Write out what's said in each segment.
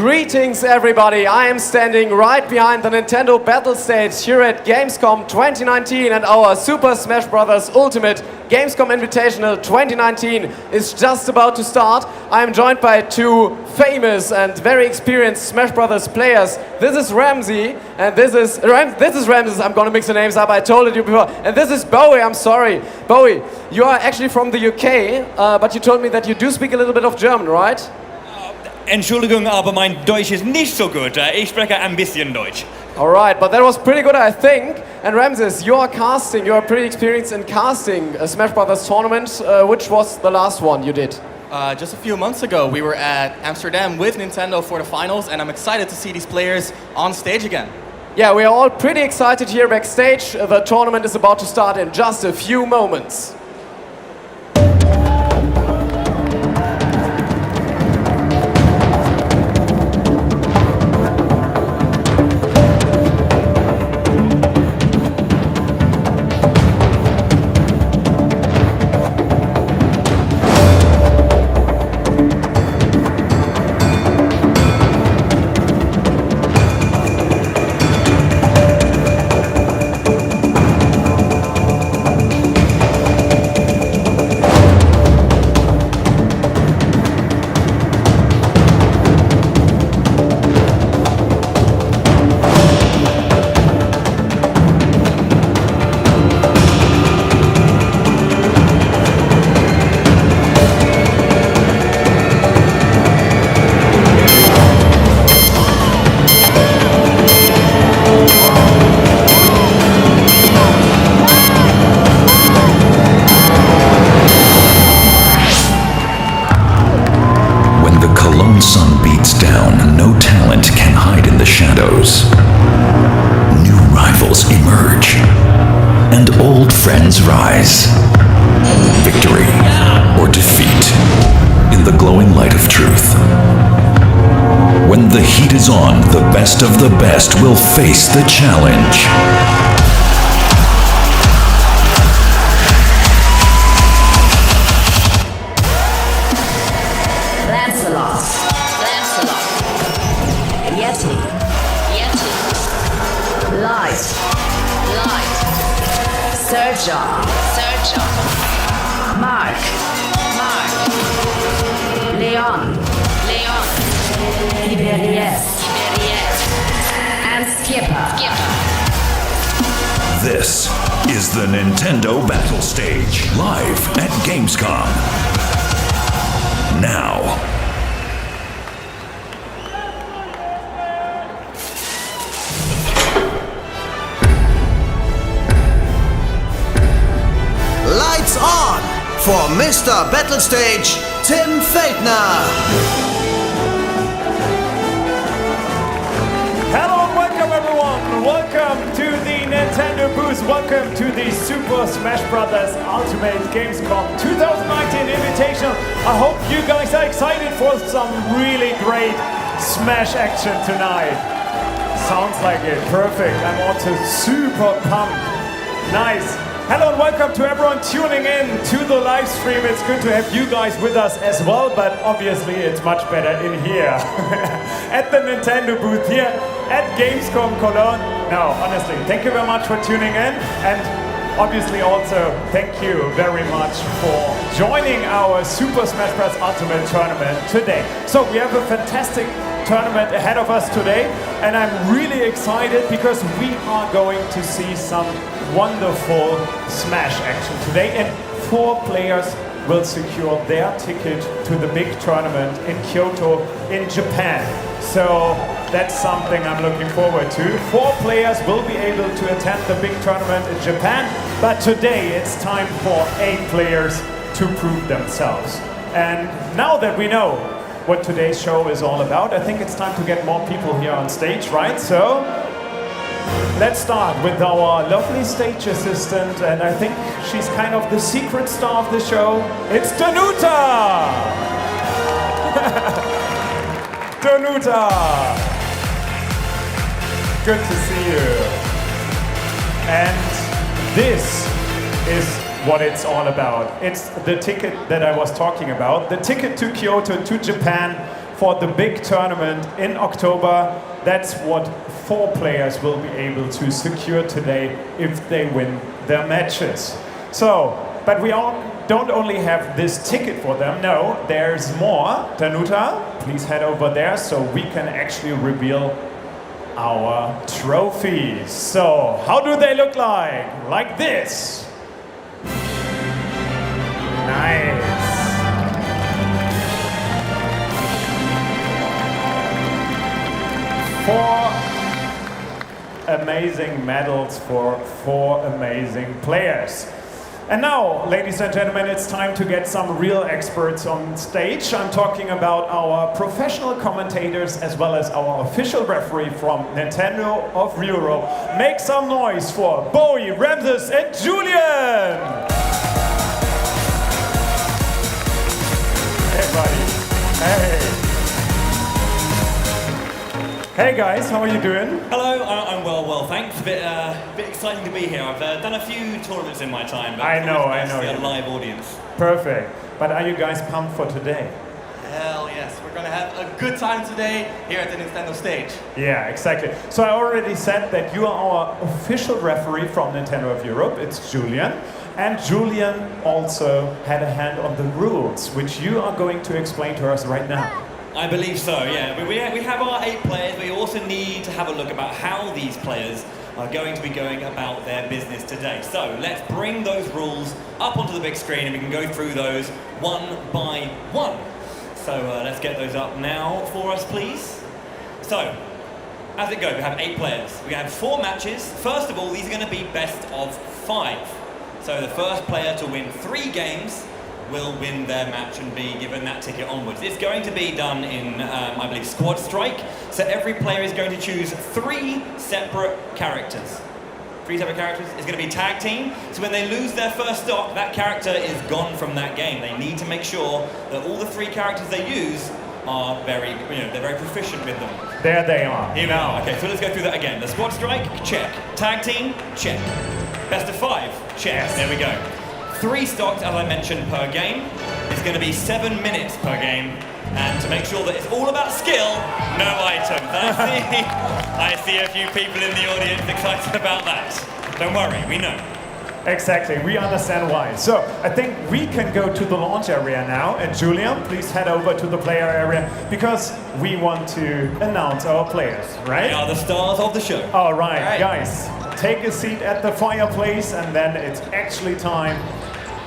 Greetings everybody, I am standing right behind the Nintendo Battle Stage here at Gamescom 2019 and our Super Smash Bros. Ultimate Gamescom Invitational 2019 is just about to start. I am joined by two famous and very experienced Smash Bros. Players. This is Ramsey and this is Ramses, I'm gonna mix the names up, I told it you before. And this is Bowie, I'm sorry. Bowie, you are actually from the UK, but you told me that you do speak a little bit of German, right? Entschuldigung, aber mein Deutsch ist nicht so gut. Ich spreche ein bisschen Deutsch. Alright, but that was pretty good, I think. And Ramses, you're pretty experienced in casting a Smash Bros. Tournament. Which was the last one you did? Just a few months ago, we were at Amsterdam with Nintendo for the finals, and I'm excited to see these players on stage again. Yeah, we are all pretty excited here backstage. The tournament is about to start in just a few moments. Sun beats down, no talent can hide in the shadows. New rivals emerge, and old friends rise. Victory or defeat in the glowing light of truth. When the heat is on, the best of the best will face the challenge. Lancelot, Yeti, Light, Surgeon, Mark, Leon, Tiberius, and Skipper. This is the Nintendo Battle Stage, live at Gamescom. Now. Lights on for Mr. Battle Stage, Tim Feldner. Hello and welcome everyone. Welcome to the Nintendo booth. Welcome to the Super Smash Bros. Ultimate Gamescom 2019 Invitational. I hope you guys are excited for some really great Smash action tonight. Sounds like it. Perfect. I'm also super pumped. Nice. Hello and welcome to everyone tuning in to the live stream. It's good to have you guys with us as well, but obviously it's much better in here at the Nintendo booth here at Gamescom Cologne. No, honestly, thank you very much for tuning in, and obviously also thank you very much for joining our Super Smash Bros. Ultimate Tournament today. So we have a fantastic tournament ahead of us today, and I'm really excited because we are going to see some wonderful Smash action today, and 4 players will secure their ticket to the big tournament in Kyoto in Japan. So that's something I'm looking forward to. 4 players will be able to attend the big tournament in Japan, but today it's time for 8 players to prove themselves. And now that we know what today's show is all about, I think it's time to get more people here on stage, right? So let's start with our lovely stage assistant, and I think she's kind of the secret star of the show. It's Danuta! Danuta! Good to see you. And this is what it's all about. It's the ticket that I was talking about. The ticket to Kyoto, to Japan, for the big tournament in October. That's what 4 players will be able to secure today if they win their matches. So, but we don't only have this ticket for them, no, there's more. Danuta, please head over there so we can actually reveal our trophies. So, how do they look like? Like this. Nice. 4 amazing medals for 4 amazing players. And now, ladies and gentlemen, it's time to get some real experts on stage. I'm talking about our professional commentators as well as our official referee from Nintendo of Europe. Make some noise for Bowie, Ramses, and Julian! Hey, buddy. Hey. Hey guys, how are you doing? Hello, I'm well, thanks. A bit exciting to be here. I've done a few tournaments in my time, but I know. a live audience. Perfect. But are you guys pumped for today? Hell yes, we're gonna have a good time today here at the Nintendo stage. Yeah, exactly. So I already said that you are our official referee from Nintendo of Europe. It's Julian. And Julian also had a hand on the rules, which you are going to explain to us right now. I believe so, yeah. We have our 8 players, but we also need to have a look about how these players are going to be going about their business today. So let's bring those rules up onto the big screen and we can go through those one by one. So let's get those up now for us, please. So, as it goes, we have 8 players. We have 4 matches. First of all, these are going to be best of 5. So the first player to win 3 games will win their match and be given that ticket onwards. It's going to be done in, I believe, squad strike. So every player is going to choose 3 separate characters. 3 separate characters. It's going to be tag team. So when they lose their first stock, that character is gone from that game. They need to make sure that all the 3 characters they use are they're very proficient with them. There they are. Here we are. Okay, so let's go through that again. The squad strike, check. Tag team, check. Best of 5, check. Yes. There we go. 3 stocks, as I mentioned, per game. It's going to be 7 minutes per game. And to make sure that it's all about skill, no items. I see a few people in the audience excited about that. Don't worry, we know. Exactly, we understand why. So I think we can go to the launch area now. And Julian, please head over to the player area because we want to announce our players, right? They are the stars of the show. All right, guys, take a seat at the fireplace and then it's actually time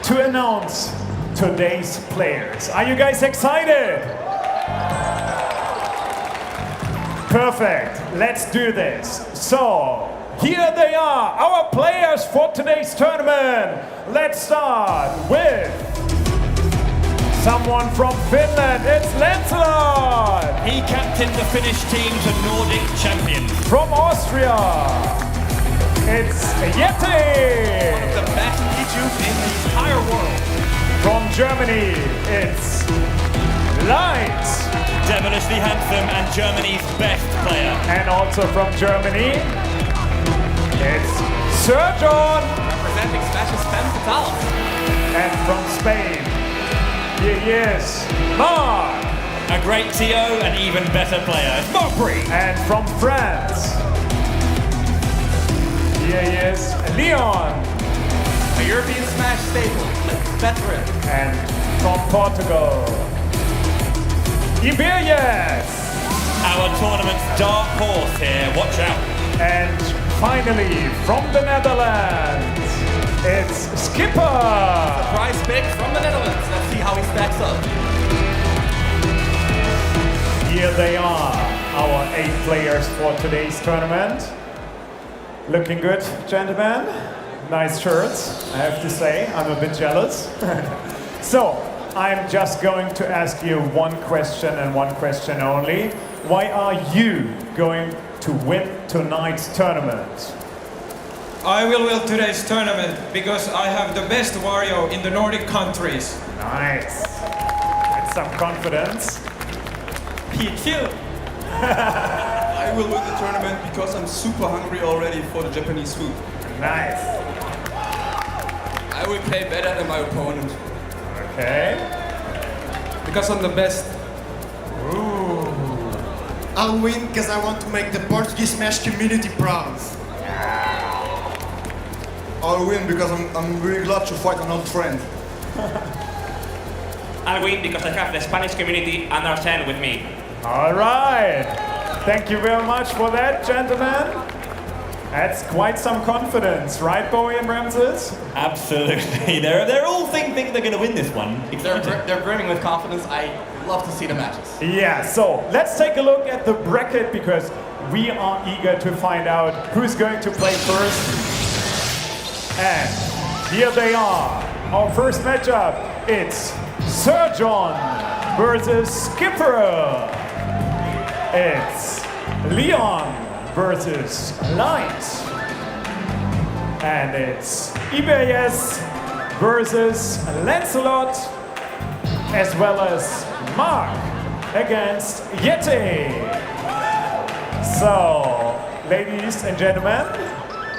to announce today's players. Are you guys excited? Perfect, let's do this. So, here they are, our players for today's tournament. Let's start with someone from Finland. It's Lancelot. He captained the Finnish team to Nordic champions. From Austria, it's Yeti. One of the best Pichus in the entire world. From Germany, it's Light. Devilishly handsome and Germany's best player. And also from Germany, it's Sir John. Representing Smash's Femme Fatale. And from Spain, he is Mark. A great TO and even better player, Mopri. And from France, here he is Leon. A European Smash staple, veteran. And from Portugal, Iberias. Our tournament's dark horse here, watch out. And finally, from the Netherlands, it's Skipper. Prize pick from the Netherlands. Let's see how he stacks up. Here they are, our 8 players for today's tournament. Looking good, gentlemen. Nice shirts, I have to say. I'm a bit jealous. So, I'm just going to ask you one question and one question only. Why are you going to win tonight's tournament? I will win today's tournament because I have the best Wario in the Nordic countries. Nice. With some confidence. PQ. I will win the tournament because I'm super hungry already for the Japanese food. Nice. I will play better than my opponent. Okay. Because I'm the best. Ooh. I'll win because I want to make the Portuguese Smash community proud. I'll win because I'm really glad to fight an old friend. I'll win because I have the Spanish community under 10 with me. All right. Thank you very much for that, gentlemen. That's quite some confidence, right, Bowie and Ramses? Absolutely. They're all think they're going to win this one. They're brimming with confidence. I love to see the matches. Yeah, so let's take a look at the bracket because we are eager to find out who's going to play first. And here they are. Our first matchup, it's Sir John versus Skipper. It's Leon versus Light. And it's Iberyes versus Lancelot, as well as Mark against Yeti. So, ladies and gentlemen,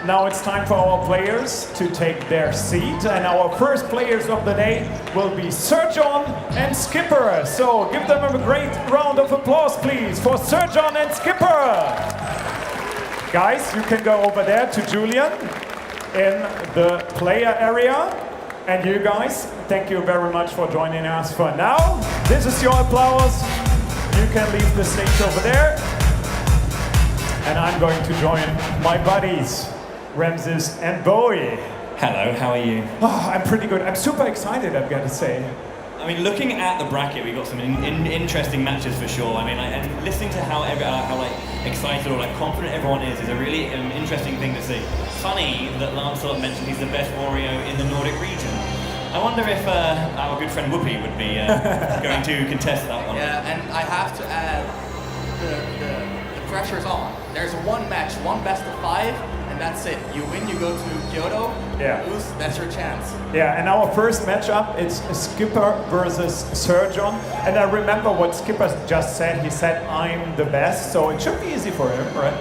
now it's time for our players to take their seat, and our first players of the day will be Sir John and Skipper. So give them a great round of applause, please, for Sir John and Skipper. Guys, you can go over there to Julian in the player area. And you guys, thank you very much for joining us for now. This is your applause. You can leave the stage over there. And I'm going to join my buddies, Ramses and Bowie. Hello, how are you? Oh, I'm pretty good. I'm super excited, I've got to say. I mean, looking at the bracket, we got some interesting matches for sure. I mean, and listening to how excited or confident everyone is a really interesting thing to see. Funny that Lancelot mentioned he's the best Wario in the Nordic region. I wonder if our good friend Whoopi would be going to contest that one. Yeah, and I have to add, the pressure's on. There's one match, one best of 5, and that's it. You win, you go to Kyoto. Yeah. You lose, that's your chance. Yeah, and our first matchup is Skipper versus Sir John. And I remember what Skipper just said. He said, I'm the best, so it should be easy for him, right?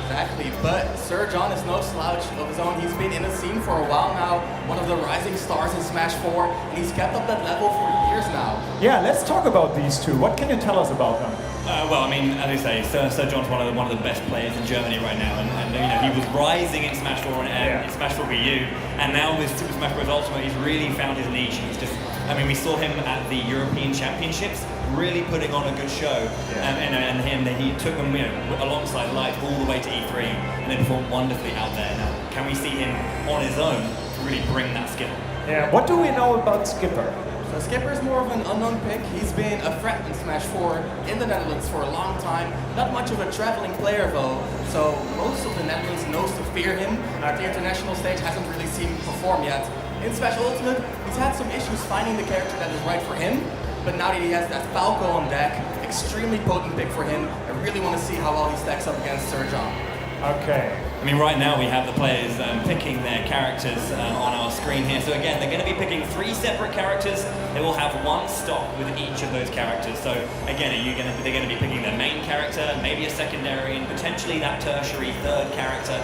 Exactly, but Sir John is no slouch of his own. He's been in the scene for a while now, one of the rising stars in Smash 4, and he's kept up that level for years now. Yeah, let's talk about these two. What can you tell us about them? Well, I mean, as I say, Sir John's one of the best players in Germany right now, and you know, he was rising in Smash 4 and in Smash 4 Wii U, and now with Super Smash Bros. Ultimate, he's really found his niche. He's just, I mean, we saw him at the European Championships, really putting on a good show, and he took them, you know, alongside Light all the way to E3, and then performed wonderfully out there. Now, can we see him on his own to really bring that skill? Yeah. What do we know about Skipper? So Skipper is more of an unknown pick. He's been a threat in Smash 4 in the Netherlands for a long time. Not much of a traveling player though, so most of the Netherlands knows to fear him. At the international stage, hasn't really seen him perform yet. In Smash Ultimate, he's had some issues finding the character that is right for him, but now that he has that Falco on deck, extremely potent pick for him. I really want to see how well he stacks up against Sir John. Okay. I mean, right now we have the players picking their characters on our screen here. So again, they're going to be picking 3 separate characters. They will have 1 stock with each of those characters. So again, they're going to be picking their main character, maybe a secondary, and potentially that tertiary 3rd character.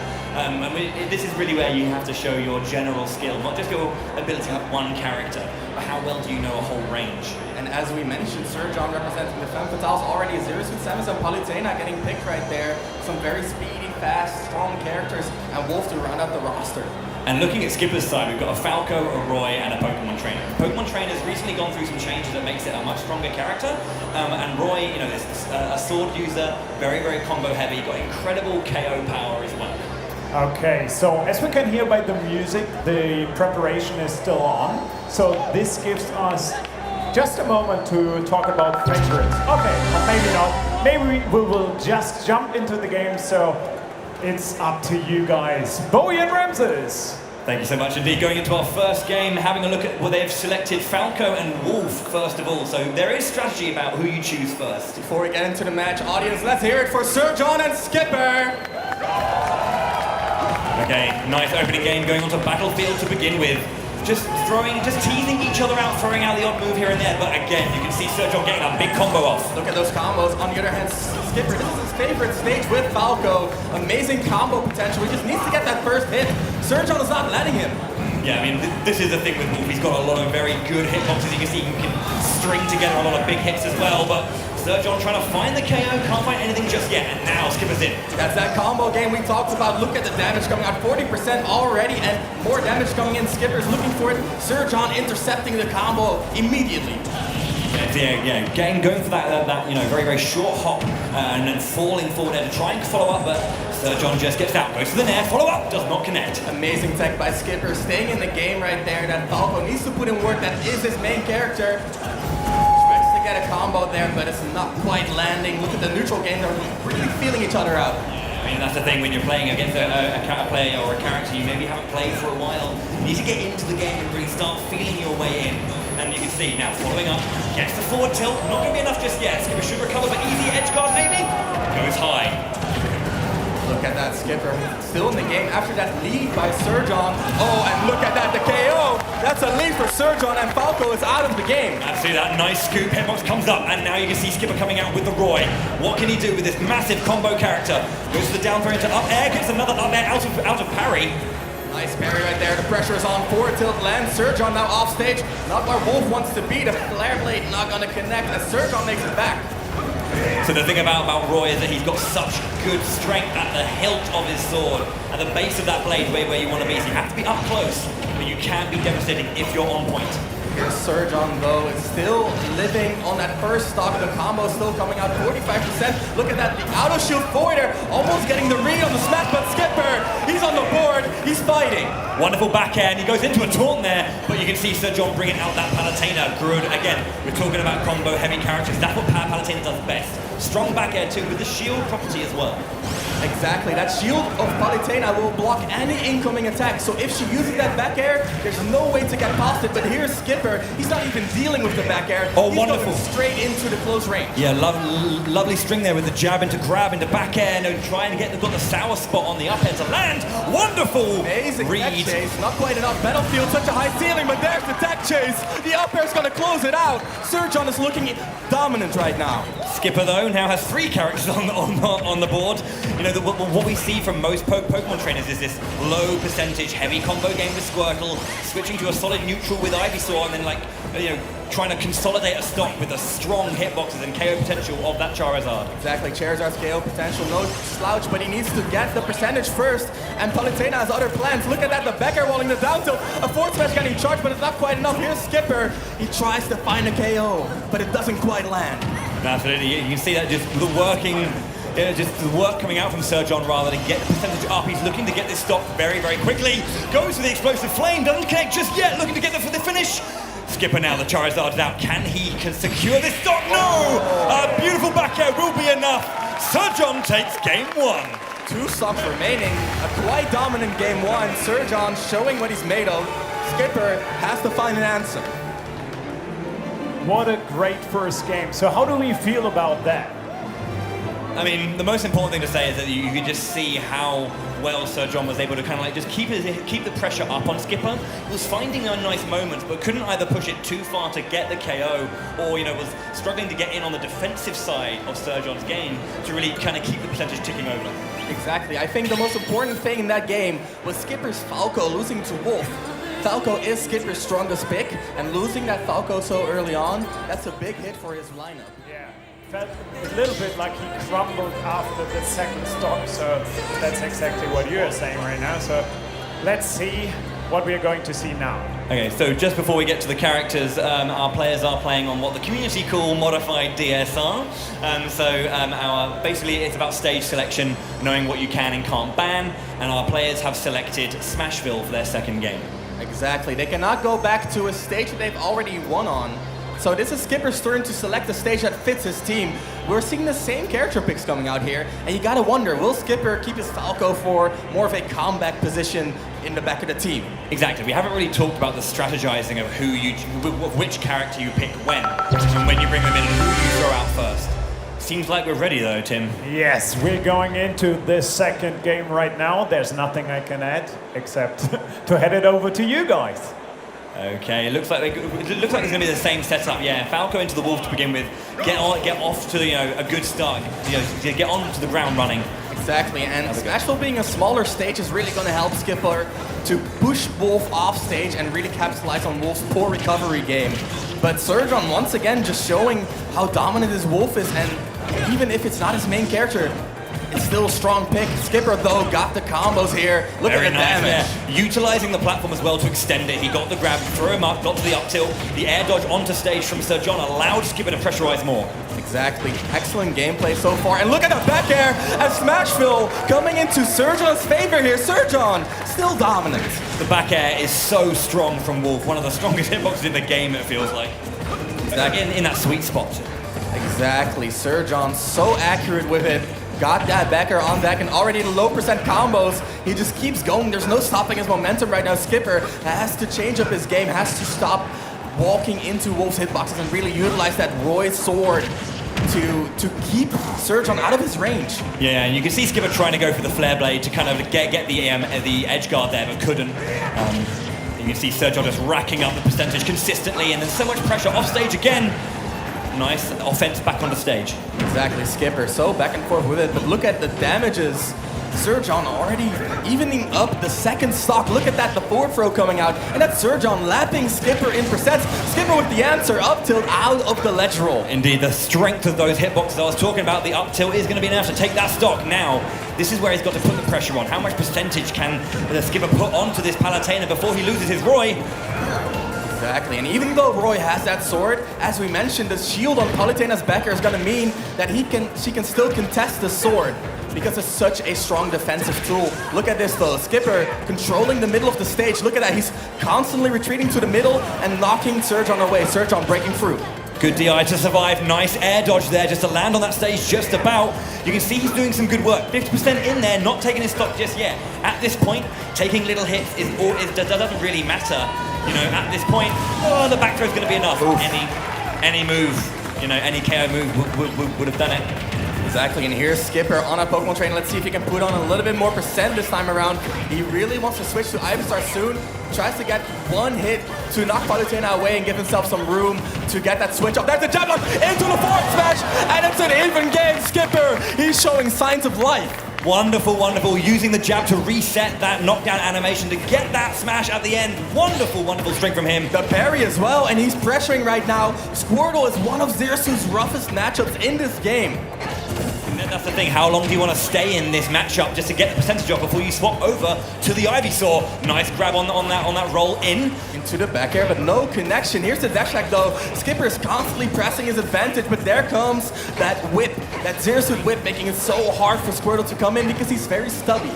This is really where you have to show your general skill, not just your ability with 1 character, but how well do you know a whole range. And as we mentioned, Sir John representing the Femme Fatales already. Zero Suit Samus and Palutena getting picked right there. Some very speedy, fast, strong characters, and Wolf to round out the roster. And looking at Skipper's side, we've got a Falco, a Roy, and a Pokemon Trainer. Pokemon Trainer's recently gone through some changes that makes it a much stronger character. And Roy, you know, is a sword user, very, very combo heavy, got incredible KO power as well. Okay, so as we can hear by the music, the preparation is still on. So this gives us just a moment to talk about favorites. Okay, or maybe not. Maybe we will just jump into the game, so it's up to you guys. Bowie and Ramses. Thank you so much indeed. Going into our first game, having a look at well, they've selected Falco and Wolf first of all. So there is strategy about who you choose first. Before we get into the match, audience, let's hear it for Sir John and Skipper. Okay, nice opening game going onto Battlefield to begin with. Just teasing each other out, throwing out the odd move here and there. But again, you can see Sir John getting a big combo off. Look at those combos. On the other hand, Skipper, this is his favorite stage with Falco. Amazing combo potential. He just needs to get that first hit. Sir John is not letting him. Yeah, I mean, this is the thing with Wolf. He's got a lot of very good hitboxes. You can see he can string together a lot of big hits as well, but Sir John trying to find the KO, can't find anything just yet, and now Skipper's in. That's that combo game we talked about. Look at the damage coming out, 40% already, and more damage coming in. Skipper's looking for it. Sir John intercepting the combo immediately. Yeah, again, going for that very, very short hop and then falling forward there to try and follow up, but Sir John just gets out, goes for the nair, follow up, does not connect. Amazing tech by Skipper, staying in the game right there. That Falco needs to put in work, that is his main character. Tries to get a combo there, but it's not quite landing. Look at the neutral game, they're really feeling each other out. I mean, that's the thing when you're playing against a player or a character you maybe haven't played for a while. You need to get into the game and really start feeling your way in. And you can see now following up, gets the forward tilt, not going to be enough just yet. Skipper should recover, but easy edge guard maybe. Goes high. Look at that Skipper, still in the game after that lead by Sir John. Oh, and look at that, the KO. That's a lead for Sir John, and Falco is out of the game. Absolutely, that nice scoop, hitbox comes up, and now you can see Skipper coming out with the Roy. What can he do with this massive combo character? Goes to the down throw into up air, gets another up air out of parry. Nice parry right there, the pressure is on, forward tilt lands, Sir John now off stage, not where Wolf wants to be, the flare blade not gonna connect as Sir John makes it back. So the thing about Roy is that he's got such good strength at the hilt of his sword, at the base of that blade where you want to be, so you have to be up close, but you can be devastating if you're on point. Here's Sir John though, is still living on that first stock, the combo still coming out 45%. Look at that, the auto shield forward there, almost getting the read on the smash, but Skipper, he's on the board, he's fighting. Wonderful back air, and he goes into a taunt there, but you can see Sir John bringing out that Palutena. Good, again, we're talking about combo heavy characters, that's what Palutena does best. Strong back air too, with the shield property as well. Exactly, that shield of Palutena will block any incoming attack, so if she uses that back air, there's no way to get past it, but here's Skipper, he's not even dealing with the back air, he's wonderful. Going straight into the close range. Yeah, lovely string there with the jab into grab into back air, no, trying to got the sour spot on the up air to land. Wonderful Amazing read. tech chase, not quite enough. Battlefield, such a high ceiling, but there's the tech chase. The up air's gonna close it out. Sir John is looking dominant right now. Skipper though now has 3 characters on the board. You know, what we see from most Pokemon trainers is this low percentage heavy combo game with Squirtle, switching to a solid neutral with Ivysaur, and then trying to consolidate a stock with the strong hitboxes and KO potential of that Charizard. Exactly, Charizard's KO potential, no slouch, but he needs to get the percentage first, and Palutena has other plans. Look at that, the back air walling the down tilt, a forward smash getting charged, but it's not quite enough. Here's Skipper, he tries to find a KO, but it doesn't quite land. Absolutely, you can see that just the work coming out from Sir John rather to get the percentage up. He's looking to get this stock very, very quickly. Goes for the explosive flame, doesn't connect just yet, looking to get there for the finish. Skipper now, the Charizard's out. Can he secure this stock? No! A beautiful back air will be enough. Sir John takes game 1. 2 stocks remaining, a quite dominant game 1. Sir John showing what he's made of. Skipper has to find an answer. What a great first game. So how do we feel about that? I mean, the most important thing to say is that you can just see how well Sir John was able to kind of just keep the pressure up on Skipper. He was finding nice moments, but couldn't either push it too far to get the KO, or was struggling to get in on the defensive side of Sir John's game to really kind of keep the percentage ticking over. Exactly. I think the most important thing in that game was Skipper's Falco losing to Wolf. Falco is Skipper's strongest pick, and losing that Falco so early on, that's a big hit for his lineup. Yeah, felt a little bit like he crumbled after the second stock, so that's exactly what you're saying right now. So let's see what we are going to see now. Okay, so just before we get to the characters, our players are playing on what the community call modified DSR. Basically it's about stage selection, knowing what you can and can't ban, and our players have selected Smashville for their second game. Exactly, they cannot go back to a stage that they've already won on. So this is Skipper's turn to select a stage that fits his team. We're seeing the same character picks coming out here, and you gotta wonder, will Skipper keep his Falco for more of a comeback position in the back of the team? Exactly, we haven't really talked about the strategizing of which character you pick when, and when you bring them in and who you throw out first. Seems like we're ready though, Tim. Yes, we're going into this second game right now. There's nothing I can add except to head it over to you guys. Okay, it looks like it's going to be the same setup. Yeah, Falco into the Wolf to begin with. Get off to a good start. Get on to the ground running. Exactly, and Smashville being a smaller stage is really going to help Skipper to push Wolf off stage and really capitalize on Wolf's poor recovery game. But Surgeon once again just showing how dominant his Wolf is, and even if it's not his main character, it's still a strong pick. Skipper, though, got the combos here. Look at the damage. Yeah. Utilizing the platform as well to extend it. He got the grab, threw him up, got to the up tilt. The air dodge onto stage from Sir John allowed Skipper to pressurize more. Exactly. Excellent gameplay so far. And look at the back air as Smashville coming into Sir John's favor here. Sir John still dominant. The back air is so strong from Wolf. One of the strongest hitboxes in the game, it feels like. Exactly. In that sweet spot. Exactly. Sir John so accurate with it. Got that back air on deck and already in low percent combos. He just keeps going. There's no stopping his momentum right now. Skipper has to change up his game, has to stop walking into Wolf's hitboxes and really utilize that Roy sword to keep Sir John out of his range. Yeah, and you can see Skipper trying to go for the flare blade to kind of get the edge guard there, but couldn't. You can see Sir John just racking up the percentage consistently, and there's so much pressure off stage again. Nice offense back on the stage. Exactly, Skipper so back and forth with it, but look at the damages. Sir John already evening up the second stock. Look at that, the forward throw coming out, and that's Sir John lapping Skipper in percents. Skipper with the answer, up tilt out of the ledge roll. Indeed, the strength of those hitboxes I was talking about, the up tilt is going to be enough to take that stock. Now, this is where he's got to put the pressure on. How much percentage can the Skipper put onto this Palutena before he loses his Roy? Exactly, and even though Roy has that sword, as we mentioned, the shield on Palutena's backer is going to mean that she can still contest the sword because it's such a strong defensive tool. Look at this though, Skipper controlling the middle of the stage. Look at that, he's constantly retreating to the middle and knocking Sir John away. Sir John breaking through. Good DI to survive, nice air dodge there just to land on that stage just about. You can see he's doing some good work, 50% in there, not taking his stock just yet. At this point, taking little hits doesn't really matter. You know, at this point, the back throw is going to be enough. Any move, you know, any KO move would have done it. Exactly, and here's Skipper on a Pokemon train. Let's see if he can put on a little bit more percent this time around. He really wants to switch to Ivysaur soon. Tries to get one hit to knock Palutena away and give himself some room to get that switch up. There's the jab lock into the forward smash, and it's an even game. Skipper, he's showing signs of life. Wonderful, wonderful. Using the jab to reset that knockdown animation to get that smash at the end. Wonderful, wonderful strength from him. The parry as well, and he's pressuring right now. Squirtle is one of Zerasu's roughest matchups in this game. And that's the thing, how long do you want to stay in this matchup just to get the percentage off before you swap over to the Ivysaur? Nice grab on that roll in. Into the back air, but no connection. Here's the dash attack though. Skipper is constantly pressing his advantage, but there comes that whip, that Zerasu whip, making it so hard for Squirtle to come in because he's very stubby.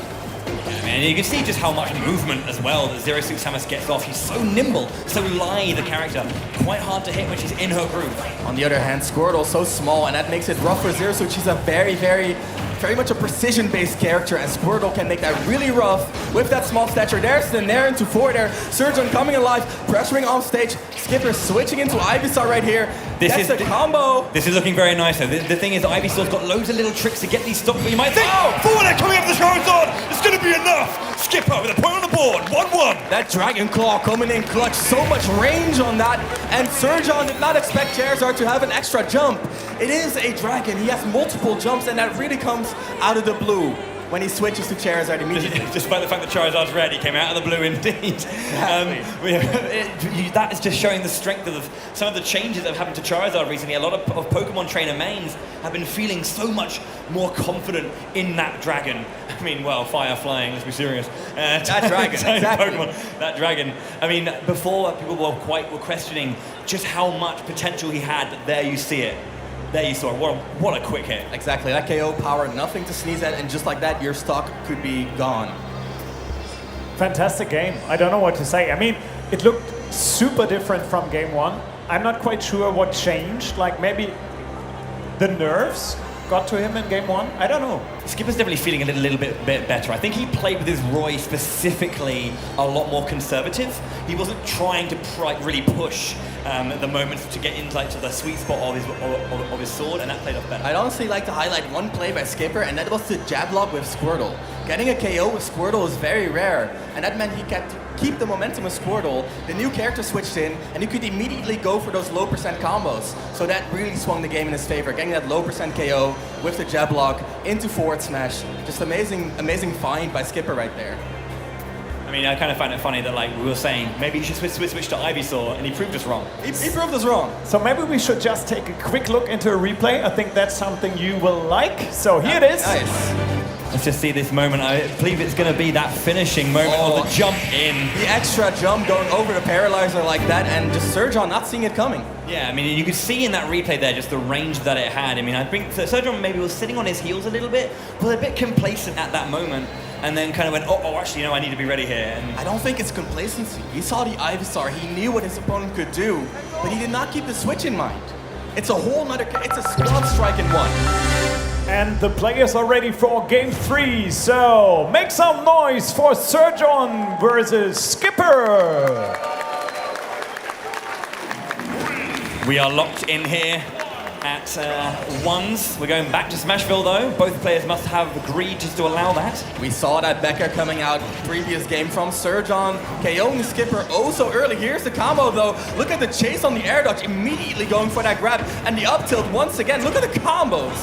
And you can see just how much movement as well that Zerasu Samus gets off. She's so nimble, so lithe a character. Quite hard to hit when she's in her groove. On the other hand, Squirtle so small, and that makes it rough for Zerasu. She's a very much a precision-based character, and Squirtle can make that really rough with that small stature. There's the Nair into forward air. Surgeon coming alive, pressuring off stage. Skipper switching into Ivysaur right here. That's the combo. This is looking very nice though. The thing is, Ivysaur's got loads of little tricks to get these stock, but you might think, forward air coming up the Charizard, it's going to be enough. Skipper with a point on the board, 1-1. That Dragon Claw coming in clutch, so much range on that, and Surgeon did not expect Charizard to have an extra jump. It is a dragon, he has multiple jumps, and that really comes out of the blue when he switches to Charizard immediately. Despite the fact that Charizard's red, he came out of the blue indeed. That is just showing the strength of some of the changes that have happened to Charizard recently. A lot of Pokemon trainer mains have been feeling so much more confident in that dragon. I mean, well, fire flying, let's be serious. That dragon, exactly. Pokemon, that dragon. I mean, before people were questioning just how much potential he had, but there you see it. There you saw it. What a quick hit. Exactly, that KO power, nothing to sneeze at, and just like that, your stock could be gone. Fantastic game. I don't know what to say. I mean, it looked super different from game one. I'm not quite sure what changed. Like maybe the nerves got to him in game one. I don't know. Skipper's definitely feeling a little bit better. I think he played with his Roy specifically a lot more conservative. He wasn't trying to really push the moments to get into the sweet spot of his sword, and that played off better. I'd honestly like to highlight one play by Skipper, and that was the jab lock with Squirtle. Getting a KO with Squirtle is very rare, and that meant he kept keep the momentum with Squirtle. The new character switched in, and he could immediately go for those low percent combos. So that really swung the game in his favor, getting that low percent KO with the jab lock into forward smash. Just amazing find by Skipper right there. I mean, I kind of find it funny that like we were saying maybe you should switch to Ivysaur, and he proved us wrong. He proved us wrong. So maybe we should just take a quick look into a replay. I think that's something you will like. So here it is. Nice. Let's just see this moment. I believe it's going to be that finishing moment of the jump in. The extra jump going over the paralyzer like that, and just Surgeon not seeing it coming. Yeah, I mean, you could see in that replay there just the range that it had. I mean, I think Surgeon maybe was sitting on his heels a little bit, but a bit complacent at that moment, and then kind of went, oh, actually, no, I need to be ready here. And I don't think it's complacency. He saw the Ivysaur, he knew what his opponent could do, but he did not keep the switch in mind. It's a whole nother, it's a squad strike in one. And the players are ready for game 3. So make some noise for Surgeon versus Skipper. we are locked in here at ones. We're going back to Smashville though. Both players must have agreed just to allow that. We saw that Becker coming out previous game from Surgeon, KOing Skipper oh so early. Here's the combo though. Look at the chase on the air dodge, immediately going for that grab. And the up tilt once again. Look at the combos.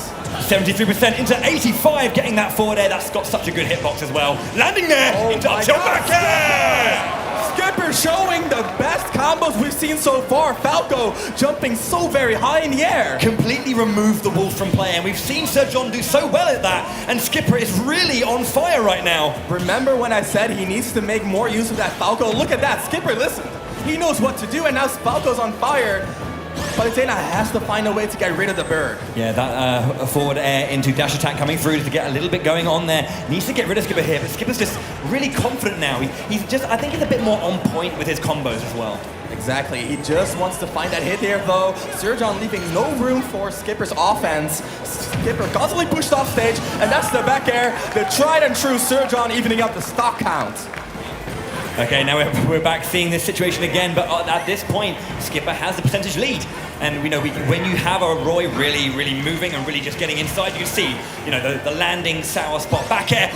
73% into 85, getting that forward air. That's got such a good hitbox as well. Landing there into up tilt back air. Skipper showing the best combos we've seen so far. Falco jumping so very high in the air. Completely removed the wolf from play, and we've seen Sir John do so well at that, and Skipper is really on fire right now. Remember when I said he needs to make more use of that Falco? Look at that, Skipper listened. He knows what to do, and now Falco's on fire. Palutena has to find a way to get rid of the bird. Yeah, that forward air into dash attack coming through to get a little bit going on there. Needs to get rid of Skipper here, but Skipper's just really confident now. He's just, I think he's a bit more on point with his combos as well. Exactly, he just wants to find that hit here though. Sir John leaving no room for Skipper's offense. Skipper constantly pushed off stage, and that's the back air. The tried and true Sir John evening up the stock count. Okay, now we're back seeing this situation again, but at this point, Skipper has the percentage lead. And we know when you have a Roy really, really moving and really just getting inside, you see, the landing sour spot back air,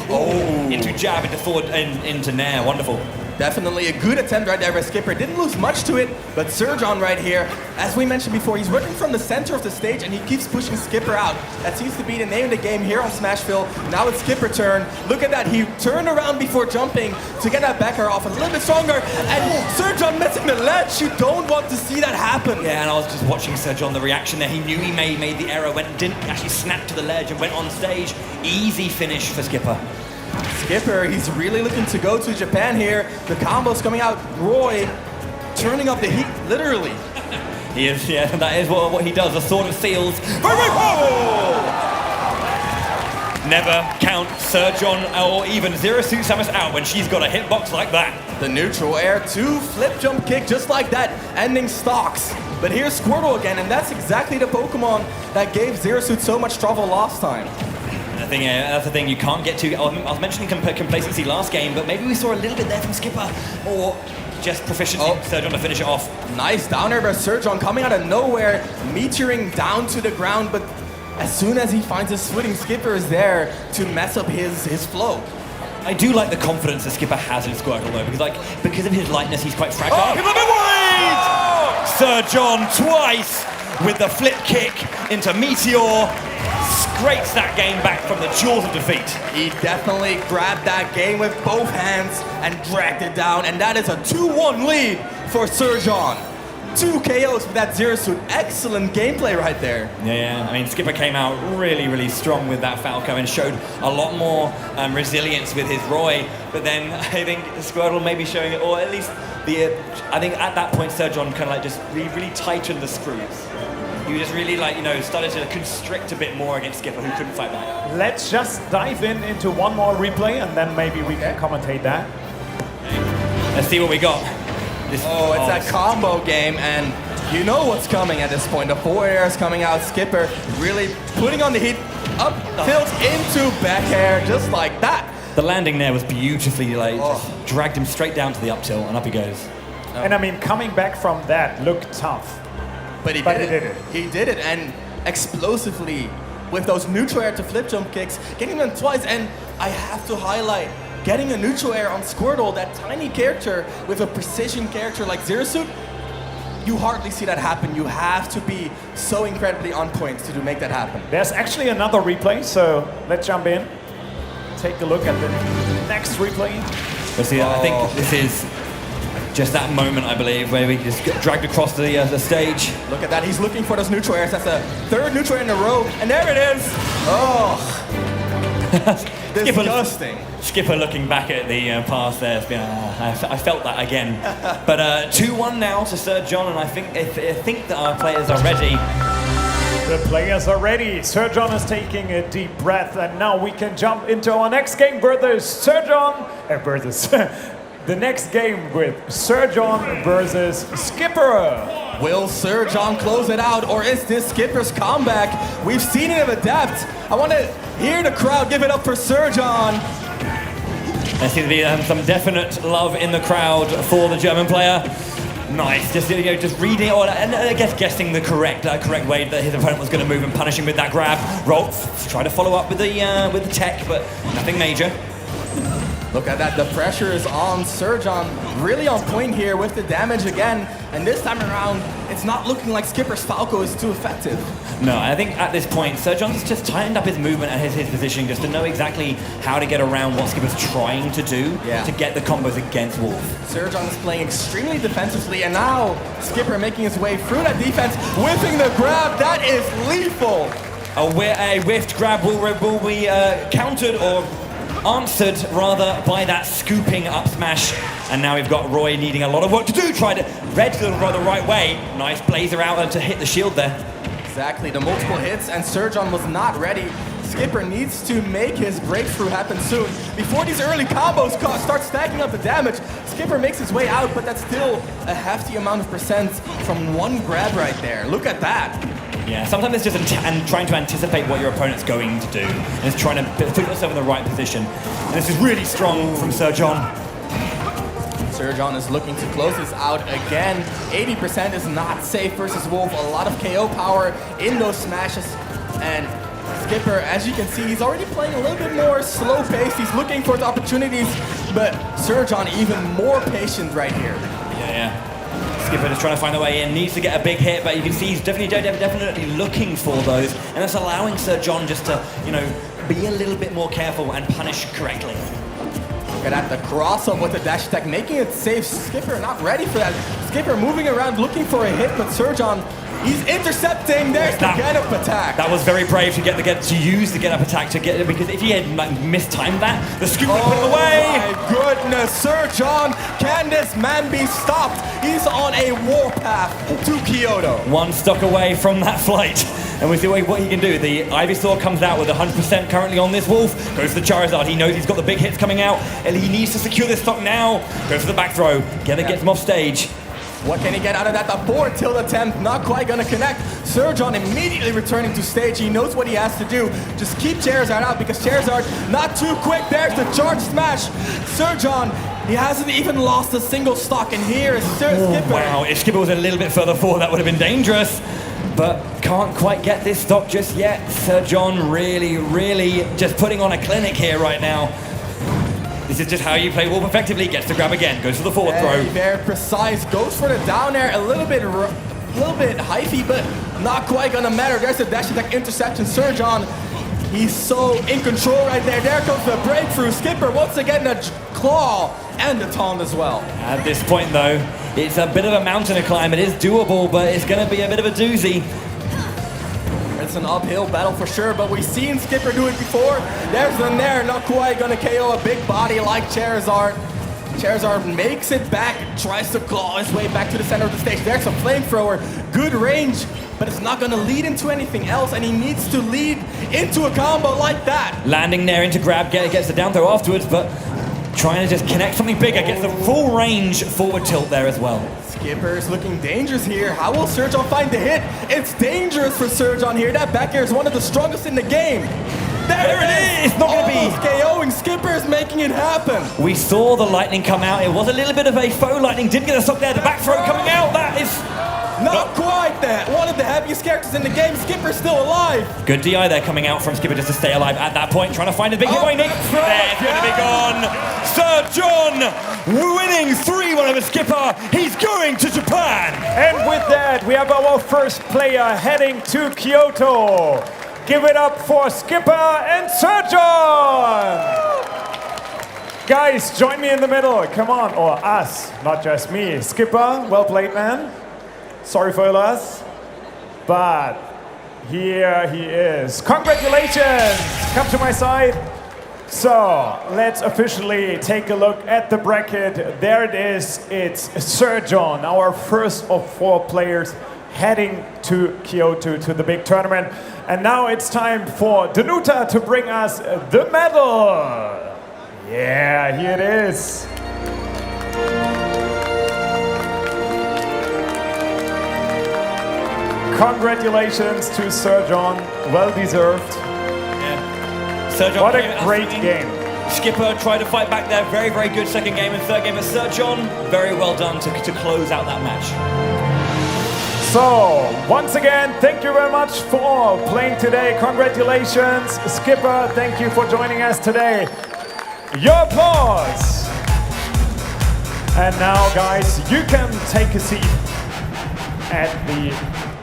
into jab, into forward, and into nair, wonderful. Definitely a good attempt right there by Skipper. Didn't lose much to it, but Sir John right here, as we mentioned before, he's working from the center of the stage and he keeps pushing Skipper out. That seems to be the name of the game here on Smashville. Now it's Skipper's turn. Look at that, he turned around before jumping to get that back air off a little bit stronger, and Sir John missing the ledge. You don't want to see that happen. Yeah, and I was just watching Sir John, the reaction there. He knew he made the error, didn't actually snap to the ledge and went on stage. Easy finish for Skipper. Skipper, he's really looking to go to Japan here. The combos coming out. Roy turning up the heat, literally. He is, yeah, that is what he does. The Sword of Seals. Never count Sir John or even Zero Suit Samus out when she's got a hitbox like that. The neutral air, 2 flip jump kick just like that, ending stocks. But here's Squirtle again, and that's exactly the Pokemon that gave Zero Suit so much trouble last time. That's the thing, you can't get too... I was mentioning complacency last game, but maybe we saw a little bit there from Skipper, or just proficiency Sir John to finish it off. Nice down air by Sir John coming out of nowhere, meteoring down to the ground, but as soon as he finds his footing, Skipper is there to mess up his flow. I do like the confidence that Skipper has in Squirtle though, because of his lightness, he's quite fragile. Sir John twice with the flip kick into Meteor. Scrapes that game back from the jaws of defeat. He definitely grabbed that game with both hands and dragged it down, and that is a 2-1 lead for Sir John. 2 KOs with that Zero Suit. Excellent gameplay right there. Yeah, I mean, Skipper came out really, really strong with that Falco and showed a lot more resilience with his Roy, but then I think Squirtle may be showing it, or at least I think at that point Sir John kind of like just really tightened the screws. He just really started to constrict a bit more against Skipper, who couldn't fight back. Let's just dive into one more replay and then maybe we can commentate that. Okay. Let's see what we got. It's that combo game, and you know what's coming at this point. The forward air is coming out. Skipper really putting on the heat, up tilt into back air, just like that. The landing there was beautifully just dragged him straight down to the up tilt, and up he goes. And I mean, coming back from that looked tough. But he did it. He did it, and explosively with those neutral air to flip jump kicks, getting them twice. And I have to highlight, getting a neutral air on Squirtle, that tiny character with a precision character like Zero Suit, you hardly see that happen. You have to be so incredibly on point to make that happen. There's actually another replay, so let's jump in. Take a look at the next replay. But see, I think this is just that moment, I believe, where we just get dragged across the stage. Look at that, he's looking for those neutral airs. That's the third neutral air in a row, and there it is. Oh, disgusting. Skipper looking back at the pass there. It's been, I felt that again. But 2-1 now to Sir John, and I think that our players are ready. The players are ready. Sir John is taking a deep breath, and now we can jump into our next game, brothers. Sir John, the next game with Sir John versus Skipper. Will Sir John close it out, or is this Skipper's comeback? We've seen him adapt. I want to hear the crowd give it up for Sir John. There seems to be some definite love in the crowd for the German player. Nice, just reading or and I guess guessing the correct way that his opponent was going to move and punish him with that grab. Roll, try to follow up with the tech, but nothing major. Look at that, the pressure is on Sir John, really on point here with the damage again, and this time around, it's not looking like Skipper's Falco is too effective. No, I think at this point, Sir John's just tightened up his movement and his positioning just to know exactly how to get around what Skipper's trying to do to get the combos against Wolf. Sir John is playing extremely defensively, and now Skipper making his way through that defense, whipping the grab, that is lethal! A whiffed grab will be countered or answered rather by that scooping up smash, and now we've got Roy needing a lot of work to do. Tried to red to the right way. Nice blazer out to hit the shield there. Exactly, the multiple hits, and Sir John was not ready. Skipper needs to make his breakthrough happen soon. Before these early combos start stacking up the damage, Skipper makes his way out, but that's still a hefty amount of percent from one grab right there. Look at that. Yeah, sometimes it's just trying to anticipate what your opponent's going to do, and it's trying to put yourself in the right position. And this is really strong from Sir John. Sir John is looking to close this out again. 80% is not safe versus Wolf. A lot of KO power in those smashes. And Skipper, as you can see, he's already playing a little bit more slow pace. He's looking for the opportunities, but Sir John even more patient right here. Yeah. Skipper just trying to find a way in, needs to get a big hit, but you can see he's definitely looking for those, and that's allowing Sir John just to, be a little bit more careful and punish correctly. Look at that, the cross-up with the dash attack, making it safe. Skipper not ready for that. Skipper moving around, looking for a hit, but Sir John, he's intercepting. There's the get-up attack. That was very brave to use the get-up attack to get it, because if he had mistimed that, the scoop would put him away. Oh my goodness, Sir John, can this man be stopped? He's on a warpath to Kyoto. One stock away from that flight. And we see what he can do. The Ivysaur comes out with 100% currently on this Wolf. Goes for the Charizard. He knows he's got the big hits coming out, and he needs to secure this stock now. Goes for the back throw. Gets him off stage. What can he get out of that? The forward tilt attempt, not quite gonna connect. Sir John immediately returning to stage. He knows what he has to do. Just keep Charizard out, because Charizard not too quick. There's the charge smash. Sir John, he hasn't even lost a single stock, and here is Skipper. Wow, if Skipper was a little bit further forward, that would have been dangerous. But can't quite get this stock just yet. Sir John really just putting on a clinic here right now. This is just how you play Wolf effectively. Gets the grab again, goes for the forward throw. Very precise, goes for the down air, a little bit hyphy, but not quite gonna matter. There's the dash attack interception. Sir John, he's so in control right there. There comes the breakthrough. Skipper once again the claw and the taunt as well. At this point though, it's a bit of a mountain to climb. It is doable, but it's gonna be a bit of a doozy. It's an uphill battle for sure, but we've seen Skipper do it before. There's the Nair, not quite gonna KO a big body like Charizard. Charizard makes it back, tries to claw his way back to the center of the stage. There's a flamethrower, good range, but it's not gonna lead into anything else, and he needs to lead into a combo like that. Landing there into grab, gets the down throw afterwards, but trying to just connect something bigger, gets the full range forward tilt there as well. Skipper is looking dangerous here. How will Sir John find the hit? It's dangerous for Sir John here. That back air is one of the strongest in the game. There it is! It's not going to be KOing. Skipper is making it happen. We saw the lightning come out. It was a little bit of a faux lightning. Didn't get a stock there. The back throw coming out. That is not quite that. One of the heaviest characters in the game. Skipper's still alive. Good DI there coming out from Skipper just to stay alive at that point. Trying to find a big hit by Nick. There's going to be gone. Sir John winning 3-1 over Skipper. He's going to Japan. And with that, we have our first player heading to Kyoto. Give it up for Skipper and Sir John. Guys, join me in the middle. Come on, or us, not just me. Skipper, well played, man. Sorry for your loss, but here he is. Congratulations! Come to my side. So, let's officially take a look at the bracket. There it is. It's Sir John, our first of 4 players heading to Kyoto to the big tournament. And now it's time for Danuta to bring us the medal. Yeah, here it is. Congratulations to Sir John, well deserved. Yeah. Sir John, what a great game. Skipper tried to fight back there, very, very good second game and third game. But Sir John, very well done to close out that match. So, once again, thank you very much for playing today. Congratulations, Skipper, thank you for joining us today. Your applause. And now, guys, you can take a seat at the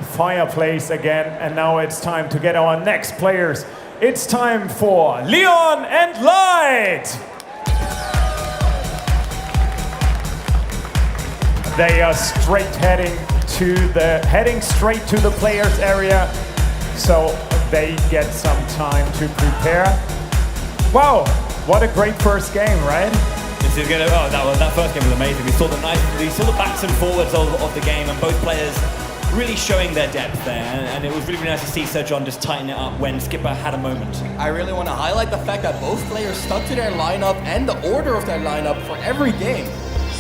fireplace again. And now it's time to get our next players. It's time for Leon and Light. They are heading straight to the players area, so they get some time to prepare. Wow, what a great first game, right? This is gonna. Oh, that first game was amazing. We saw the backs and forwards of the game, and both players really showing their depth there. And it was really, really nice to see Sir John just tighten it up when Skipper had a moment. I really want to highlight the fact that both players stuck to their lineup and the order of their lineup for every game.